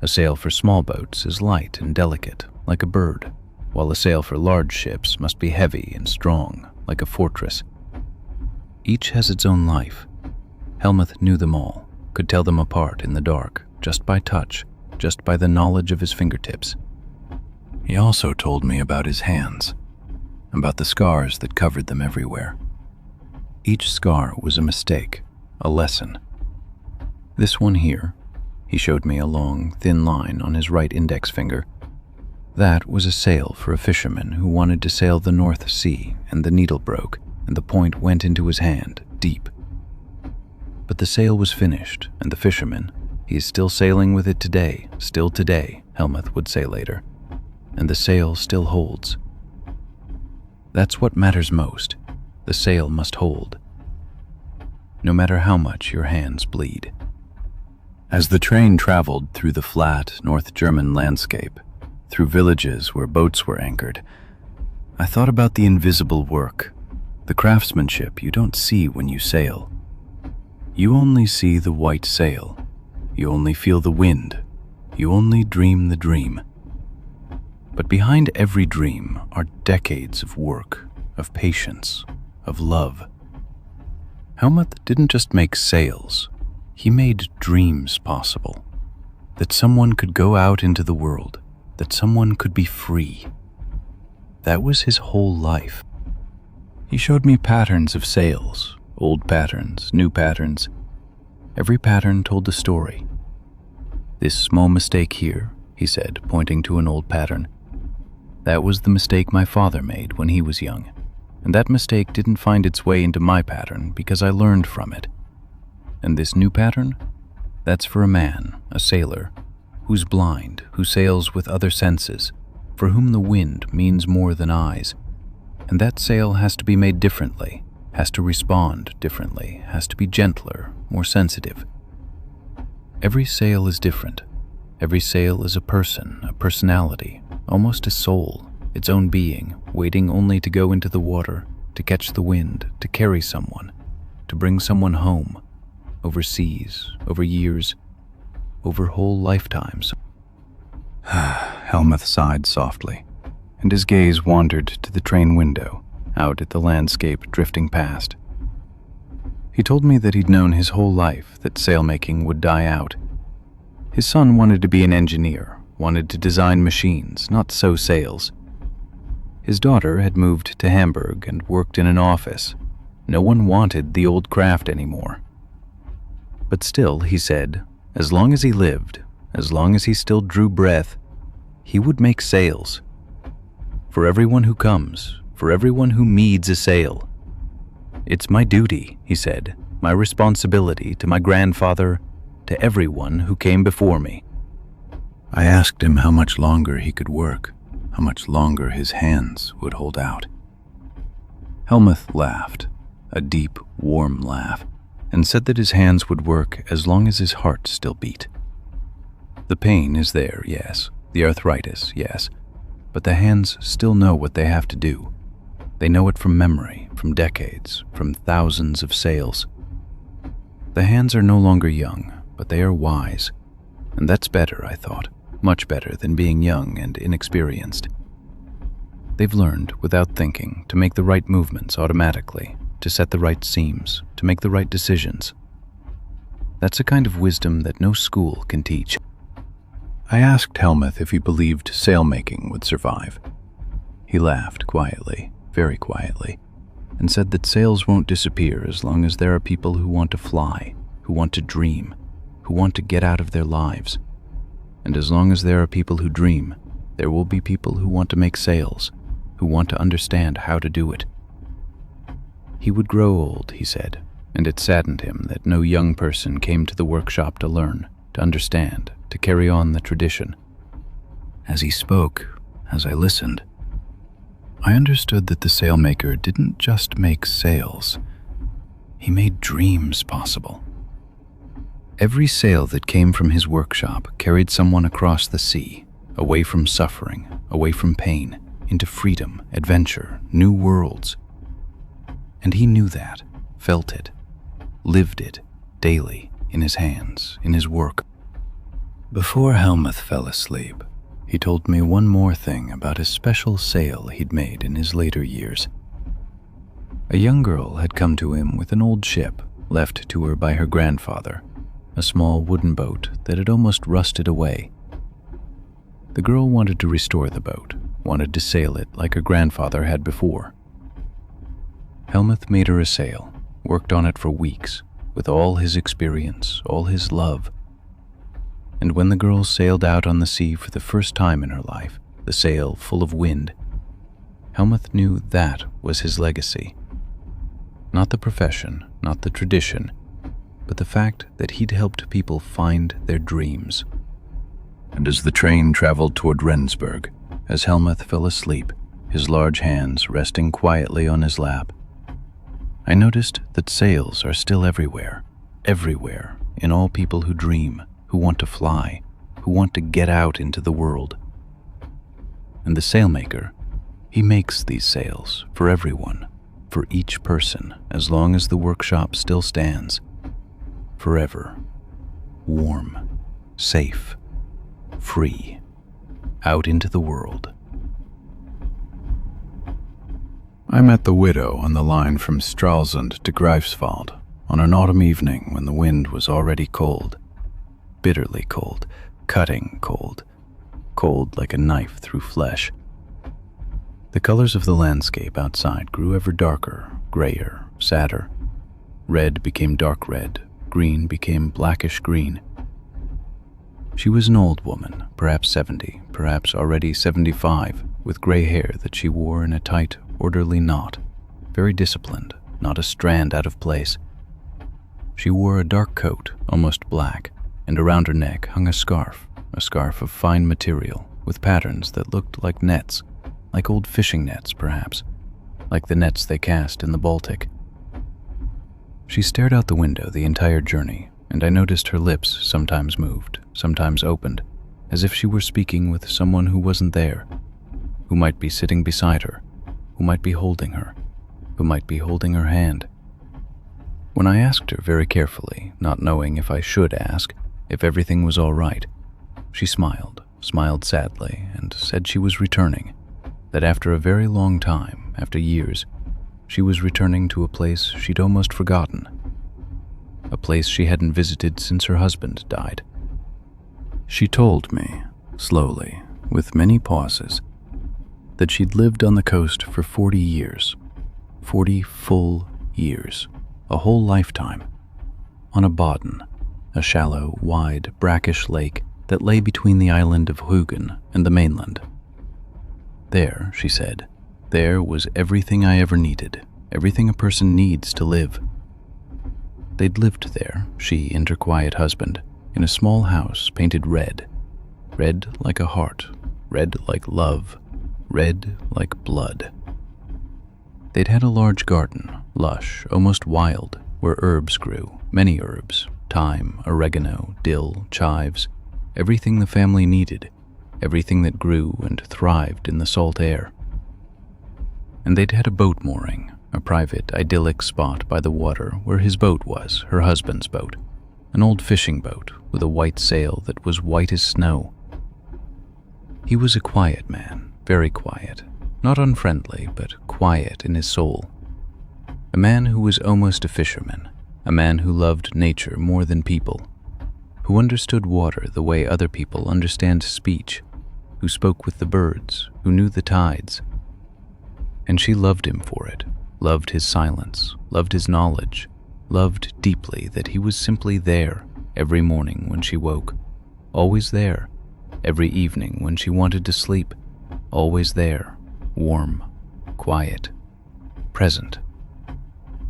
A sail for small boats is light and delicate, like a bird, while a sail for large ships must be heavy and strong, like a fortress. Each has its own life. Helmut knew them all, could tell them apart in the dark, just by touch, just by the knowledge of his fingertips. He also told me about his hands, about the scars that covered them everywhere. Each scar was a mistake, a lesson. This one here, he showed me a long, thin line on his right index finger. That was a sail for a fisherman who wanted to sail the North Sea, and the needle broke, and the point went into his hand, deep. But the sail was finished, and the fisherman, he is still sailing with it today, still today, Helmut would say later, and the sail still holds. That's what matters most. The sail must hold, no matter how much your hands bleed. As the train traveled through the flat North German landscape, through villages where boats were anchored, I thought about the invisible work, the craftsmanship you don't see when you sail. You only see the white sail. You only feel the wind. You only dream the dream. But behind every dream are decades of work, of patience, of love. Helmut didn't just make sails. He made dreams possible. That someone could go out into the world, that someone could be free. That was his whole life. He showed me patterns of sails, old patterns, new patterns, Every pattern told a story. "This small mistake here," he said, pointing to an old pattern, "that was the mistake my father made when he was young. And that mistake didn't find its way into my pattern because I learned from it. And this new pattern? That's for a man, a sailor, who's blind, who sails with other senses, for whom the wind means more than eyes. And that sail has to be made differently, has to respond differently, has to be gentler, more sensitive. Every sail is different. Every sail is a person, a personality, almost a soul, its own being, waiting only to go into the water, to catch the wind, to carry someone, to bring someone home, over seas, over years, over whole lifetimes." Helmuth sighed softly, and his gaze wandered to the train window, out at the landscape drifting past. He told me that he'd known his whole life that sailmaking would die out. His son wanted to be an engineer, wanted to design machines, not sew sails. His daughter had moved to Hamburg and worked in an office. No one wanted the old craft anymore. But still, he said, as long as he lived, as long as he still drew breath, he would make sails. For everyone who comes, for everyone who needs a sail. "It's my duty," he said, "my responsibility to my grandfather, to everyone who came before me." I asked him how much longer he could work, how much longer his hands would hold out. Helmuth laughed, a deep, warm laugh, and said that his hands would work as long as his heart still beat. The pain is there, yes, the arthritis, yes, but the hands still know what they have to do. They know it from memory, from decades, from thousands of sails. The hands are no longer young, but they are wise, and that's better, I thought, much better than being young and inexperienced. They've learned, without thinking, to make the right movements automatically, to set the right seams, to make the right decisions. That's a kind of wisdom that no school can teach. I asked Helmuth if he believed sailmaking would survive. He laughed quietly, very quietly, and said that sails won't disappear as long as there are people who want to fly, who want to dream, who want to get out of their lives. And as long as there are people who dream, there will be people who want to make sails, who want to understand how to do it. He would grow old, he said, and it saddened him that no young person came to the workshop to learn, to understand, to carry on the tradition. As he spoke, as I listened, I understood that the sailmaker didn't just make sails. He made dreams possible. Every sail that came from his workshop carried someone across the sea, away from suffering, away from pain, into freedom, adventure, new worlds. And he knew that, felt it, lived it daily in his hands, in his work. Before Helmuth fell asleep, he told me one more thing about a special sail he'd made in his later years. A young girl had come to him with an old ship left to her by her grandfather, a small wooden boat that had almost rusted away. The girl wanted to restore the boat, wanted to sail it like her grandfather had before. Helmuth made her a sail, worked on it for weeks, with all his experience, all his love. And when the girl sailed out on the sea for the first time in her life, the sail full of wind, Helmuth knew that was his legacy. Not the profession, not the tradition, but the fact that he'd helped people find their dreams. And as the train traveled toward Rendsburg, as Helmuth fell asleep, his large hands resting quietly on his lap, I noticed that sails are still everywhere, everywhere, in all people who dream, who want to fly, who want to get out into the world. And the sailmaker, he makes these sails for everyone, for each person, as long as the workshop still stands. Forever, warm, safe, free, out into the world. I met the widow on the line from Stralsund to Greifswald on an autumn evening when the wind was already cold, bitterly cold, cutting cold, cold like a knife through flesh. The colors of the landscape outside grew ever darker, grayer, sadder. Red became dark red, green became blackish green. She was an old woman, perhaps 70, perhaps already 75, with gray hair that she wore in a tight, orderly knot, very disciplined, not a strand out of place. She wore a dark coat, almost black, and around her neck hung a scarf of fine material with patterns that looked like nets, like old fishing nets perhaps, like the nets they cast in the Baltic. She stared out the window the entire journey, and I noticed her lips sometimes moved, sometimes opened, as if she were speaking with someone who wasn't there, who might be sitting beside her, who might be holding her, who might be holding her hand. When I asked her very carefully, not knowing if I should ask, if everything was all right, she smiled sadly, and said she was returning, that after a very long time, after years, she was returning to a place she'd almost forgotten, a place she hadn't visited since her husband died. She told me, slowly, with many pauses, that she'd lived on the coast for 40 years, 40 full years, a whole lifetime, on a Bodden, a shallow, wide, brackish lake that lay between the island of Hugin and the mainland. There, she said, there was everything I ever needed, everything a person needs to live. They'd lived there, she and her quiet husband, in a small house painted red, red like a heart, red like love, red like blood. They'd had a large garden, lush, almost wild, where herbs grew, many herbs, thyme, oregano, dill, chives, everything the family needed, everything that grew and thrived in the salt air. And they'd had a boat mooring, a private, idyllic spot by the water where his boat was, her husband's boat, an old fishing boat with a white sail that was white as snow. He was a quiet man, very quiet, not unfriendly, but quiet in his soul. A man who was almost a fisherman, a man who loved nature more than people, who understood water the way other people understand speech, who spoke with the birds, who knew the tides. And she loved him for it, loved his silence, loved his knowledge, loved deeply that he was simply there every morning when she woke, always there, every evening when she wanted to sleep, always there, warm, quiet, present.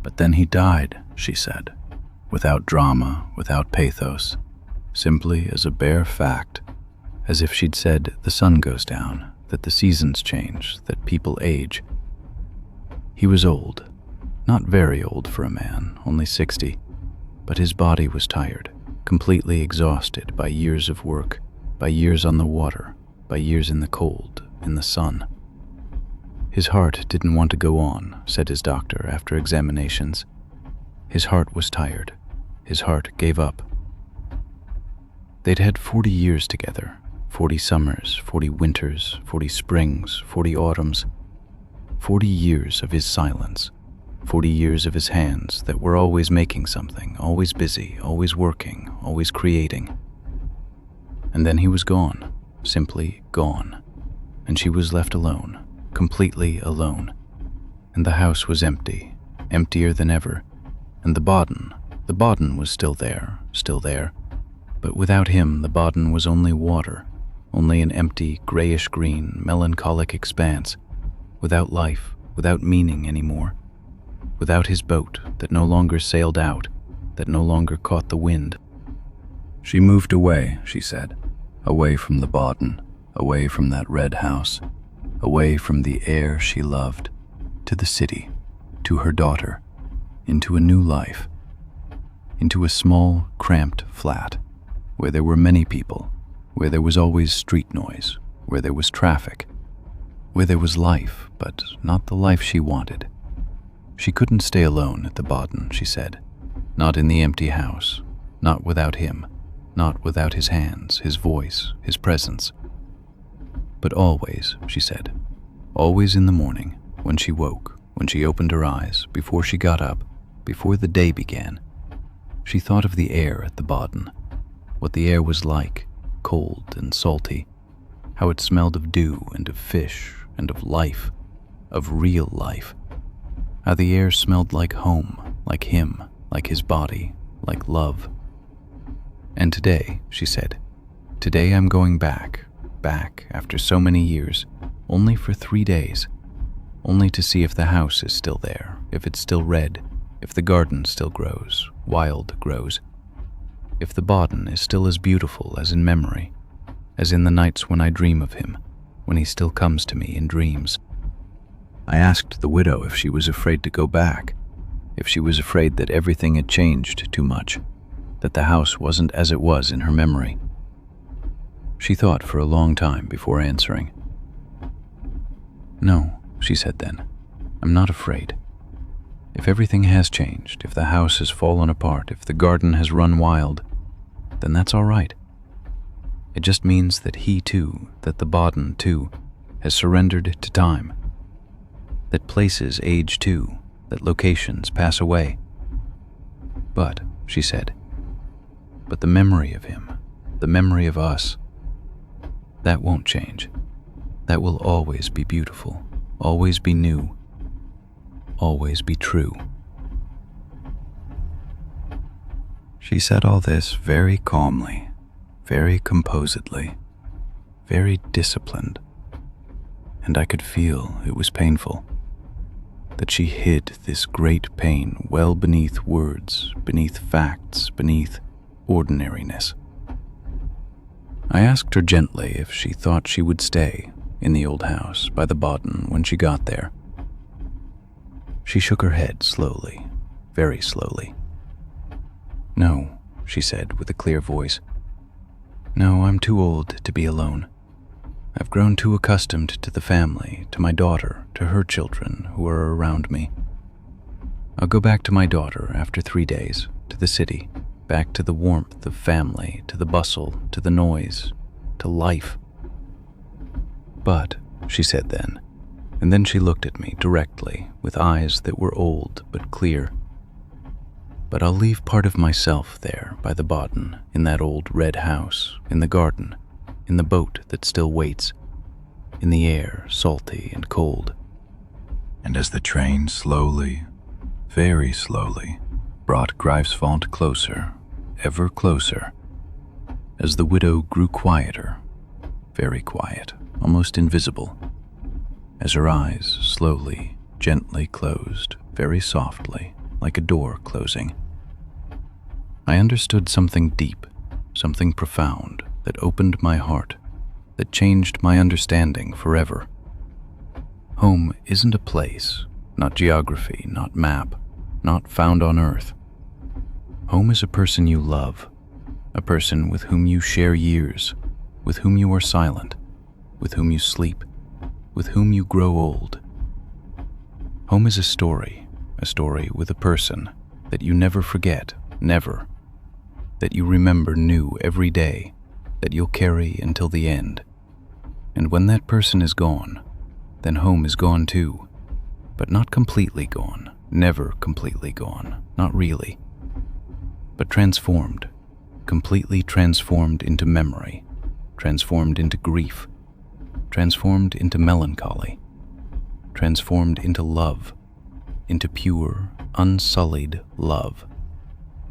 But then he died, she said, without drama, without pathos, simply as a bare fact, as if she'd said the sun goes down, that the seasons change, that people age. He was old, not very old for a man, only 60, but his body was tired, completely exhausted by years of work, by years on the water, by years in the cold, in the sun. His heart didn't want to go on, said his doctor after examinations. His heart was tired. His heart gave up. They'd had 40 years together, 40 summers, 40 winters, 40 springs, 40 autumns, 40 years of his silence, 40 years of his hands that were always making something, always busy, always working, always creating. And then he was gone, simply gone, and she was left alone, completely alone. And the house was empty, emptier than ever, and the Bodden was still there, but without him the Bodden was only water, only an empty, grayish-green, melancholic expanse, without life, without meaning anymore, without his boat that no longer sailed out, that no longer caught the wind. She moved away, she said, away from the Bodden, away from that red house, away from the air she loved, to the city, to her daughter, into a new life, into a small, cramped flat, where there were many people, where there was always street noise, where there was traffic, where there was life, but not the life she wanted. She couldn't stay alone at the Bodden, she said, not in the empty house, not without him, not without his hands, his voice, his presence. But always, she said, always in the morning, when she woke, when she opened her eyes, before she got up, before the day began, she thought of the air at the Bodden, what the air was like, cold and salty, how it smelled of dew and of fish and of life, of real life, how the air smelled like home, like him, like his body, like love. And today, she said, today I'm going back after so many years, only for 3 days, only to see if the house is still there, if it's still red, if the garden still grows, wild grows, if the Bodden is still as beautiful as in memory, as in the nights when I dream of him, when he still comes to me in dreams. I asked the widow if she was afraid to go back, if she was afraid that everything had changed too much, that the house wasn't as it was in her memory. She thought for a long time before answering. No, she said then, I'm not afraid. If everything has changed, if the house has fallen apart, if the garden has run wild, then that's all right. It just means that he too, that the Bodden too, has surrendered to time, that places age too, that locations pass away. But, she said, but the memory of him, the memory of us, that won't change. That will always be beautiful, always be new, always be true. She said all this very calmly, very composedly, very disciplined, and I could feel it was painful, that she hid this great pain well beneath words, beneath facts, beneath ordinariness. I asked her gently if she thought she would stay in the old house by the Bodden when she got there. She shook her head slowly, very slowly. No, she said with a clear voice. No, I'm too old to be alone. I've grown too accustomed to the family, to my daughter, to her children who are around me. I'll go back to my daughter after 3 days, to the city, back to the warmth of family, to the bustle, to the noise, to life. But, she said then, and then she looked at me directly with eyes that were old but clear. But I'll leave part of myself there by the Bodden, in that old red house, in the garden, in the boat that still waits, in the air salty and cold. And as the train slowly, very slowly, brought Greifswald closer, ever closer, as the widow grew quieter, very quiet, almost invisible, as her eyes slowly, gently closed, very softly, like a door closing, I understood something deep, something profound that opened my heart, that changed my understanding forever. Home isn't a place, not geography, not map, not found on earth. Home is a person you love, a person with whom you share years, with whom you are silent, with whom you sleep, with whom you grow old. Home is a story with a person that you never forget, never, that you remember new every day, that you'll carry until the end. And when that person is gone, then home is gone too, but not completely gone, never completely gone, not really, but transformed, completely transformed into memory, transformed into grief, transformed into melancholy, transformed into love, into pure, unsullied love,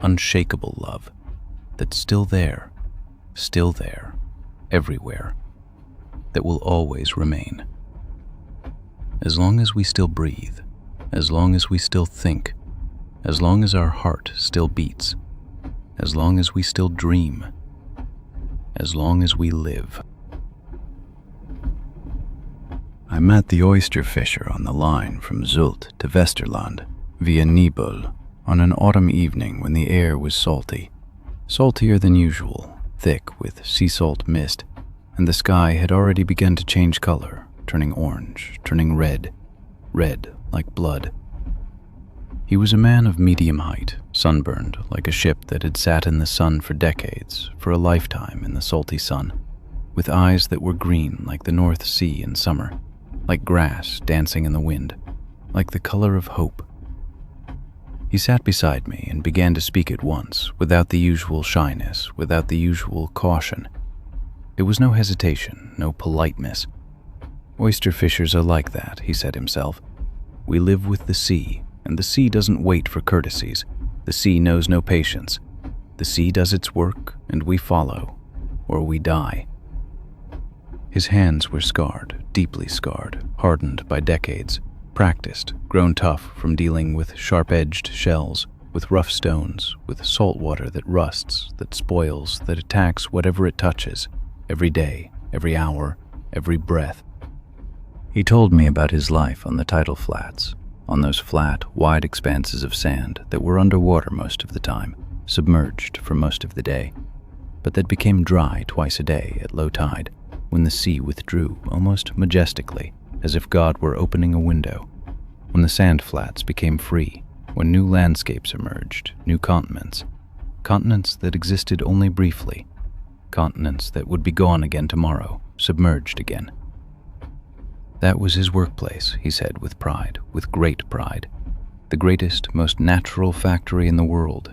unshakable love, that's still there, everywhere, that will always remain. As long as we still breathe, as long as we still think, as long as our heart still beats, as long as we still dream, as long as we live. I met the Oyster Fisher on the line from Zult to Westerland via Nibel on an autumn evening when the air was salty, saltier than usual, thick with sea salt mist, and the sky had already begun to change color, turning orange, turning red, red like blood. He was a man of medium height, sunburned like a ship that had sat in the sun for decades, for a lifetime in the salty sun, with eyes that were green like the North Sea in summer, like grass dancing in the wind, like the color of hope. He sat beside me and began to speak at once, without the usual shyness, without the usual caution. It was no hesitation, no politeness. Oyster fishers are like that, he said himself. We live with the sea, and the sea doesn't wait for courtesies. The sea knows no patience. The sea does its work, and we follow, or we die. His hands were scarred, deeply scarred, hardened by decades, practiced, grown tough from dealing with sharp-edged shells, with rough stones, with salt water that rusts, that spoils, that attacks whatever it touches, every day, every hour, every breath. He told me about his life on the tidal flats, on those flat, wide expanses of sand that were underwater most of the time, submerged for most of the day, but that became dry twice a day at low tide, when the sea withdrew almost majestically, as if God were opening a window, when the sand flats became free, when new landscapes emerged, new continents, continents that existed only briefly, continents that would be gone again tomorrow, submerged again. That was his workplace, he said with pride, with great pride. The greatest, most natural factory in the world.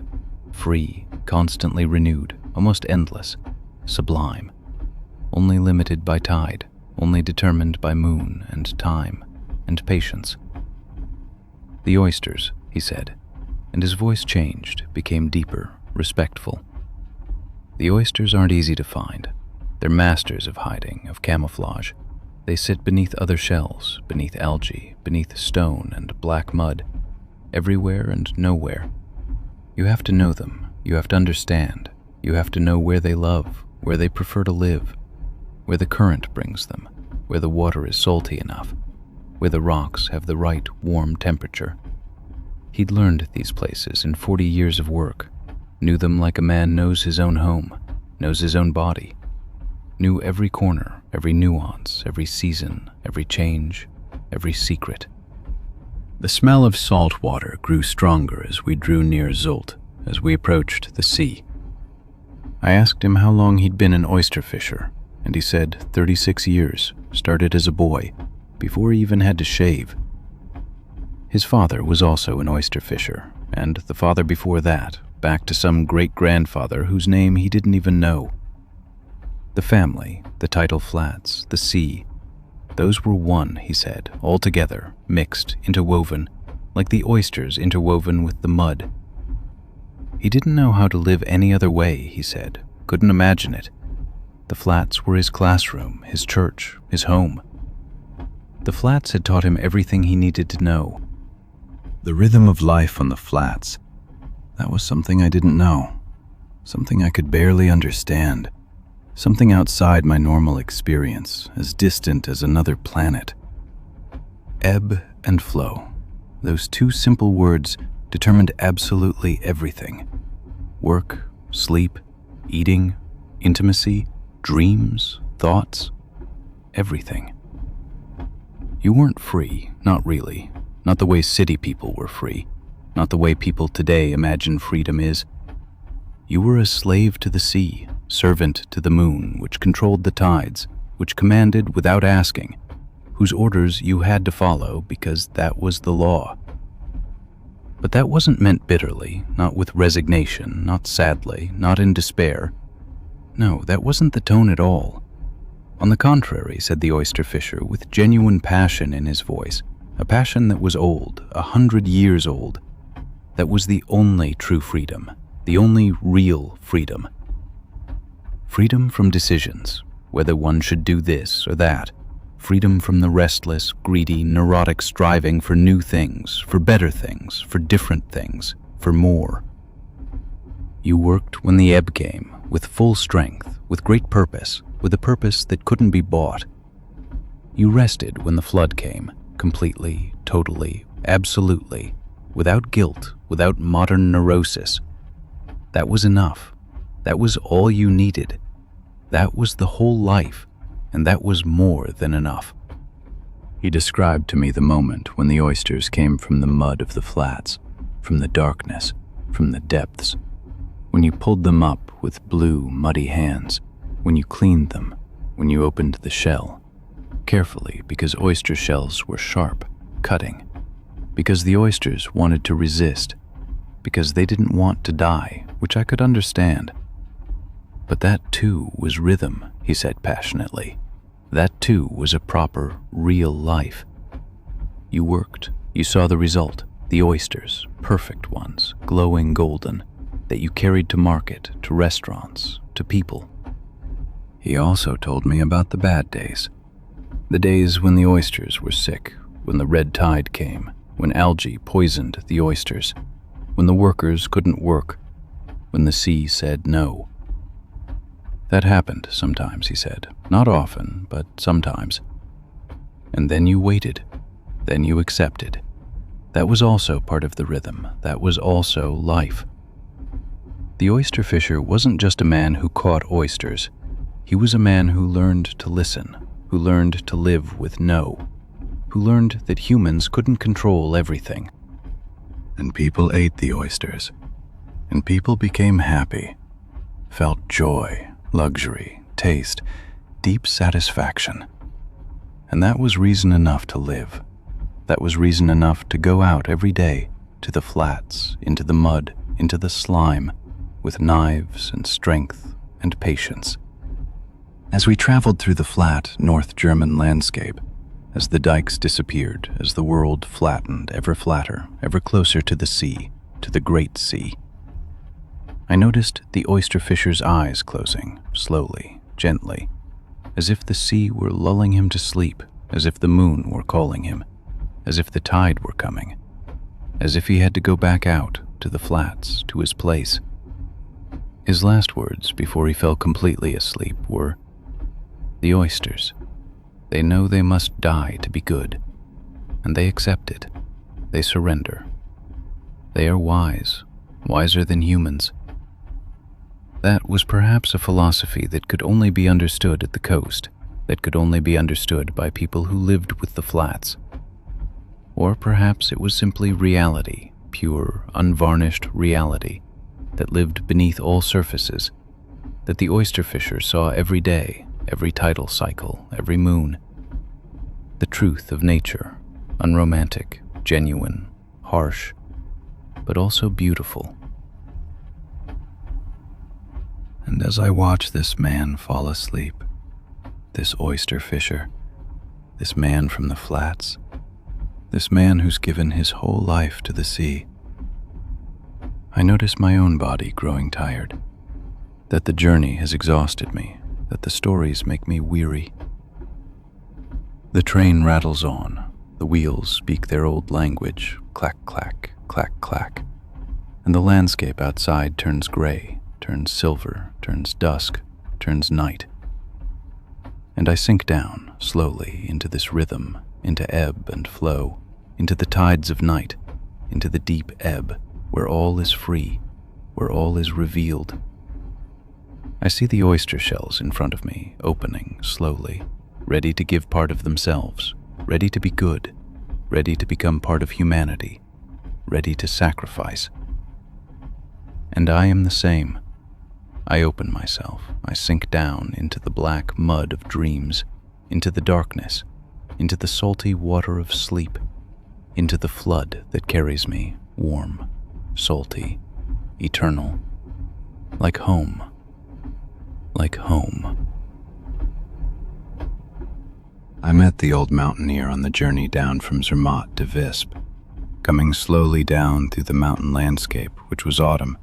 Free, constantly renewed, almost endless, sublime. Only limited by tide, only determined by moon and time and patience. The oysters, he said, and his voice changed, became deeper, respectful. The oysters aren't easy to find. They're masters of hiding, of camouflage. They sit beneath other shells, beneath algae, beneath stone and black mud, everywhere and nowhere. You have to know them, you have to understand, you have to know where they love, where they prefer to live, where the current brings them, where the water is salty enough, where the rocks have the right warm temperature. He'd learned these places in 40 years of work, knew them like a man knows his own home, knows his own body, knew every corner, every nuance, every season, every change, every secret. The smell of salt water grew stronger as we drew near Zult, as we approached the sea. I asked him how long he'd been an oyster fisher, and he said 36 years, started as a boy, before he even had to shave. His father was also an oyster fisher, and the father before that, back to some great-grandfather whose name he didn't even know. The family, the tidal flats, the sea, those were one, he said, all together, mixed, interwoven, like the oysters interwoven with the mud. He didn't know how to live any other way, he said, couldn't imagine it. The flats were his classroom, his church, his home. The flats had taught him everything he needed to know. The rhythm of life on the flats, that was something I didn't know, something I could barely understand. Something outside my normal experience, as distant as another planet. Ebb and flow. Those two simple words determined absolutely everything. Work, sleep, eating, intimacy, dreams, thoughts, everything. You weren't free, not really. Not the way city people were free. Not the way people today imagine freedom is. You were a slave to the sea, servant to the moon, which controlled the tides, which commanded without asking, whose orders you had to follow because that was the law. But that wasn't meant bitterly, not with resignation, not sadly, not in despair. No, that wasn't the tone at all. On the contrary, said the oyster fisher, with genuine passion in his voice, a passion that was old, 100 years old. That was the only true freedom. The only real freedom. Freedom from decisions, whether one should do this or that. Freedom from the restless, greedy, neurotic striving for new things, for better things, for different things, for more. You worked when the ebb came, with full strength, with great purpose, with a purpose that couldn't be bought. You rested when the flood came, completely, totally, absolutely, without guilt, without modern neurosis. That was enough. That was all you needed. That was the whole life, and that was more than enough. He described to me the moment when the oysters came from the mud of the flats, from the darkness, from the depths, when you pulled them up with blue, muddy hands, when you cleaned them, when you opened the shell, carefully because oyster shells were sharp, cutting, because the oysters wanted to resist, because they didn't want to die, which I could understand. But that too was rhythm, he said passionately. That too was a proper, real life. You worked, you saw the result, the oysters, perfect ones, glowing golden. that you carried to market, to restaurants, to people. He also told me about the bad days. The days when the oysters were sick, when the red tide came, when algae poisoned the oysters, when the workers couldn't work, when the sea said no. That happened sometimes, he said. Not often, but sometimes. And then you waited. Then you accepted. That was also part of the rhythm. That was also life. The oyster fisher wasn't just a man who caught oysters. He was a man who learned to listen, who learned to live with no, who learned that humans couldn't control everything. And people ate the oysters. And people became happy, felt joy, luxury, taste, deep satisfaction. And that was reason enough to live. That was reason enough to go out every day to the flats, into the mud, into the slime, with knives and strength and patience. As we traveled through the flat North German landscape, as the dikes disappeared, as the world flattened ever flatter, ever closer to the sea, to the great sea, I noticed the oyster fisher's eyes closing, slowly, gently, as if the sea were lulling him to sleep, as if the moon were calling him, as if the tide were coming, as if he had to go back out to the flats, to his place. His last words before he fell completely asleep were, "The oysters, they know they must die to be good, and they accept it. They surrender. They are wise, wiser than humans." That was perhaps a philosophy that could only be understood at the coast, that could only be understood by people who lived with the flats. Or perhaps it was simply reality, pure, unvarnished reality, that lived beneath all surfaces, that the oyster fisher saw every day, every tidal cycle, every moon. The truth of nature, unromantic, genuine, harsh, but also beautiful. And as I watch this man fall asleep, this oyster fisher, this man from the flats, this man who's given his whole life to the sea, I notice my own body growing tired, that the journey has exhausted me, that the stories make me weary. The train rattles on, the wheels speak their old language, clack, clack, clack, clack, and the landscape outside turns gray, turns silver, turns dusk, turns night. And I sink down, slowly, into this rhythm, into ebb and flow, into the tides of night, into the deep ebb, where all is free, where all is revealed. I see the oyster shells in front of me, opening slowly, ready to give part of themselves, ready to be good, ready to become part of humanity, ready to sacrifice. And I am the same. I open myself, I sink down into the black mud of dreams, into the darkness, into the salty water of sleep, into the flood that carries me, warm, salty, eternal, like home, like home. I met the Old Mountaineer on the journey down from Zermatt to Visp, coming slowly down through the mountain landscape, which was autumn,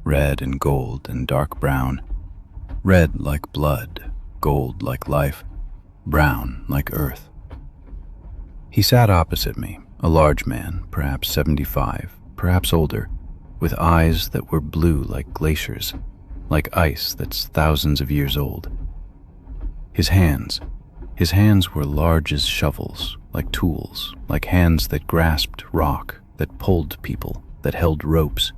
red and gold and dark brown, red like blood, gold like life, brown like earth. He sat opposite me, a large man, perhaps 75, perhaps older, with eyes that were blue like glaciers, like ice that's thousands of years old. His hands were large as shovels, like tools, like hands that grasped rock, that pulled people, that held ropes.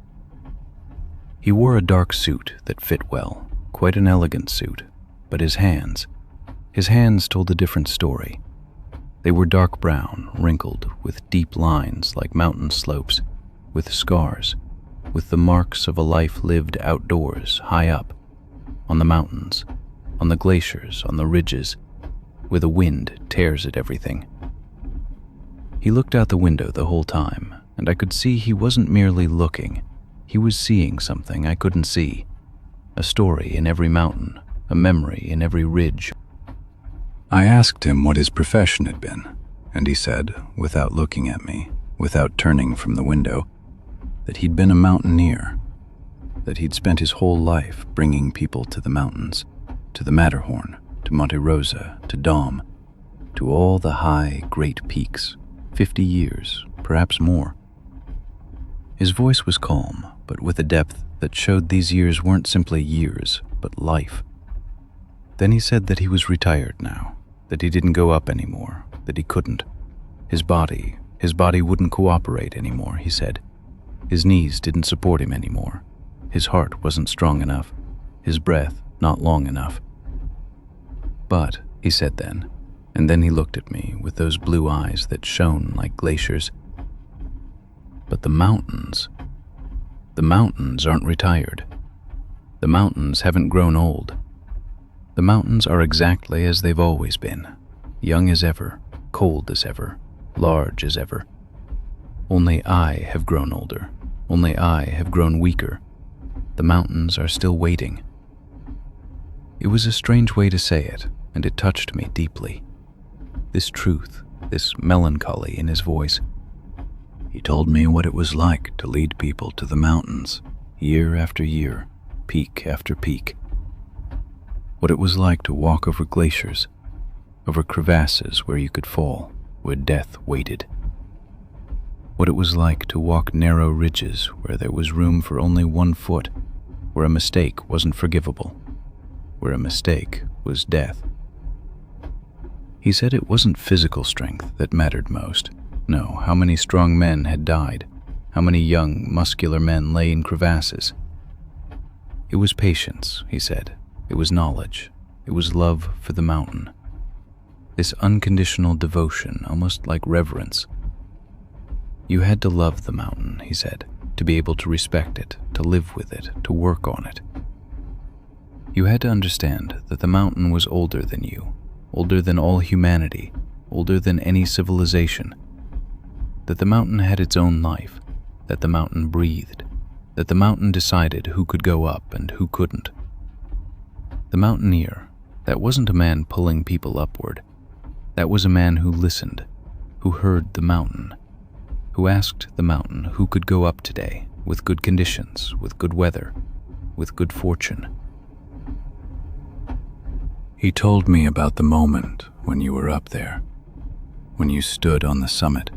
He wore a dark suit that fit well, quite an elegant suit, but his hands told a different story. They were dark brown, wrinkled, with deep lines like mountain slopes, with scars, with the marks of a life lived outdoors, high up, on the mountains, on the glaciers, on the ridges, where the wind tears at everything. He looked out the window the whole time, and I could see he wasn't merely looking. He was seeing something I couldn't see, a story in every mountain, a memory in every ridge. I asked him what his profession had been, and he said, without looking at me, without turning from the window, that he'd been a mountaineer, that he'd spent his whole life bringing people to the mountains, to the Matterhorn, to Monte Rosa, to Dom, to all the high, great peaks, 50 years, perhaps more. His voice was calm, but with a depth that showed these years weren't simply years, but life. Then he said that he was retired now, that he didn't go up anymore, that he couldn't. His body wouldn't cooperate anymore, he said. His knees didn't support him anymore. His heart wasn't strong enough, his breath not long enough. But, he said then, and then he looked at me with those blue eyes that shone like glaciers. But the mountains aren't retired. The mountains haven't grown old. The mountains are exactly as they've always been, young as ever, cold as ever, large as ever. Only I have grown older. Only I have grown weaker. The mountains are still waiting. It was a strange way to say it, and it touched me deeply. This truth, this melancholy in his voice. He told me what it was like to lead people to the mountains, year after year, peak after peak. What it was like to walk over glaciers, over crevasses where you could fall, where death waited. What it was like to walk narrow ridges where there was room for only 1 foot, where a mistake wasn't forgivable, where a mistake was death. He said it wasn't physical strength that mattered most. No, how many strong men had died, how many young, muscular men lay in crevasses. It was patience, he said. It was knowledge. It was love for the mountain. This unconditional devotion, almost like reverence. You had to love the mountain, he said, to be able to respect it, to live with it, to work on it. You had to understand that the mountain was older than you, older than all humanity, older than any civilization. That the mountain had its own life, that the mountain breathed, that the mountain decided who could go up and who couldn't. The mountaineer, that wasn't a man pulling people upward. That was a man who listened, who heard the mountain, who asked the mountain who could go up today with good conditions, with good weather, with good fortune. He told me about the moment when you were up there, when you stood on the summit,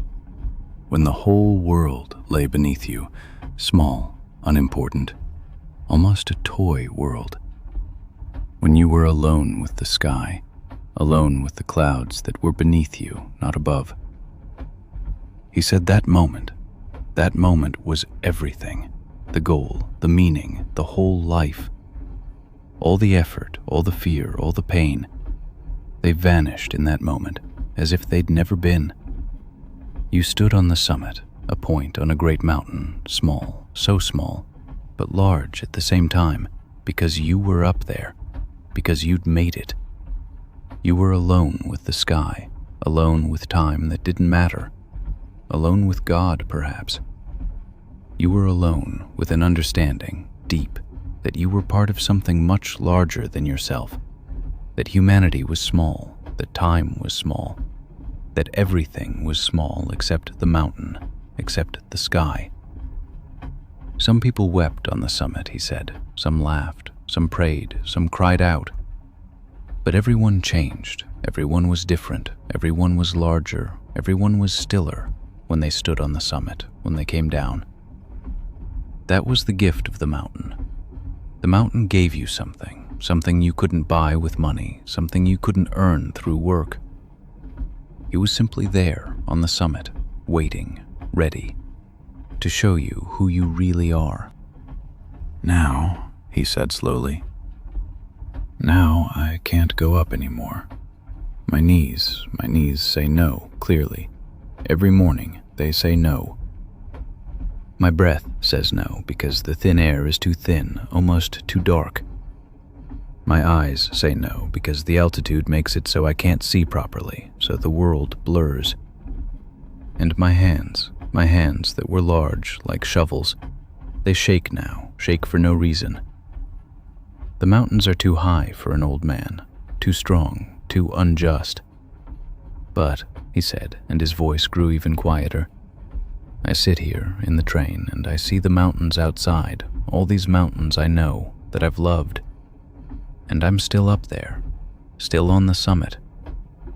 when the whole world lay beneath you, small, unimportant, almost a toy world. When you were alone with the sky, alone with the clouds that were beneath you, not above. He said that moment was everything, the goal, the meaning, the whole life. All the effort, all the fear, all the pain, they vanished in that moment, as if they'd never been. You stood on the summit, a point on a great mountain, small, so small, but large at the same time, because you were up there, because you'd made it. You were alone with the sky, alone with time that didn't matter, alone with God, perhaps. You were alone with an understanding, deep, that you were part of something much larger than yourself, that humanity was small, that time was small, that everything was small except the mountain, except the sky. Some people wept on the summit, he said. Some laughed, some prayed, some cried out. But everyone changed. Everyone was different. Everyone was larger. Everyone was stiller when they stood on the summit, when they came down. That was the gift of the mountain. The mountain gave you something, something you couldn't buy with money, something you couldn't earn through work. It was simply there on the summit, waiting, ready, to show you who you really are. Now, he said slowly, now I can't go up anymore. My knees say no, clearly. Every morning they say no. My breath says no because the thin air is too thin, almost too dark. My eyes say no because the altitude makes it so I can't see properly, so the world blurs. And my hands that were large like shovels, they shake now, shake for no reason. The mountains are too high for an old man, too strong, too unjust. But, he said, and his voice grew even quieter, I sit here in the train and I see the mountains outside, all these mountains I know that I've loved. And I'm still up there, still on the summit,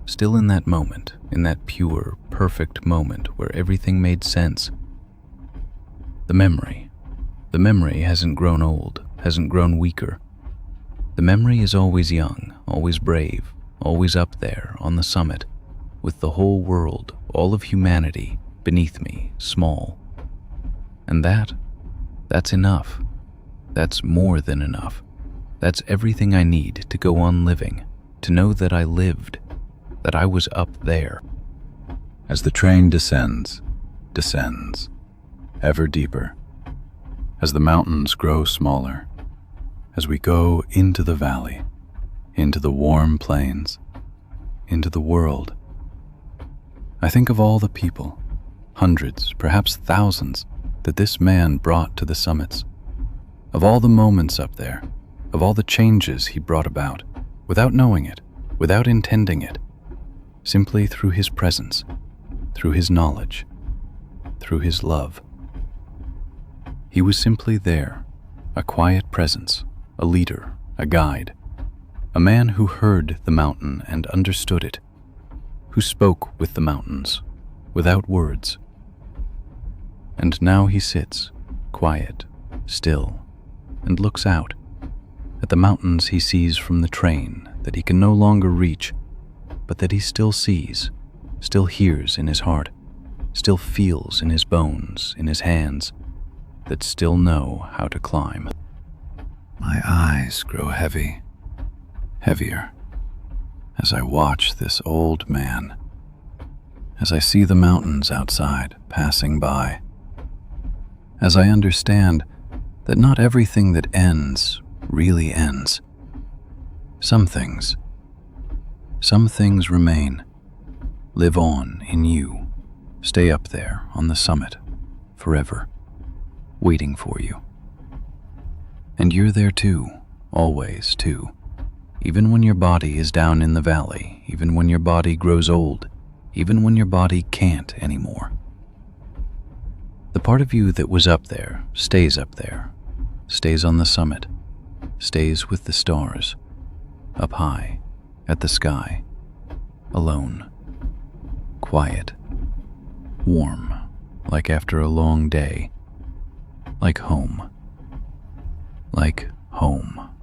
still in that moment, in that pure, perfect moment where everything made sense. The memory hasn't grown old, hasn't grown weaker. The memory is always young, always brave, always up there on the summit, with the whole world, all of humanity, beneath me, small. And that's enough. That's more than enough. That's everything I need to go on living, to know that I lived, that I was up there. As the train descends, ever deeper, as the mountains grow smaller, as we go into the valley, into the warm plains, into the world, I think of all the people, hundreds, perhaps thousands, that this man brought to the summits, of all the moments up there, of all the changes he brought about, without knowing it, without intending it, simply through his presence, through his knowledge, through his love. He was simply there, a quiet presence, a leader, a guide, a man who heard the mountain and understood it, who spoke with the mountains, without words. And now he sits, quiet, still, and looks out at the mountains he sees from the train that he can no longer reach, but that he still sees, still hears in his heart, still feels in his bones, in his hands, that still know how to climb. My eyes grow heavy, heavier, as I watch this old man, as I see the mountains outside passing by, as I understand that not everything that ends really ends. Some things remain, live on in you, stay up there on the summit forever, waiting for you. And you're there too, always too, even when your body is down in the valley, even when your body grows old, even when your body can't anymore. The part of you that was up there, stays on the summit, stays with the stars, up high, at the sky, alone, quiet, warm, like after a long day, like home, like home.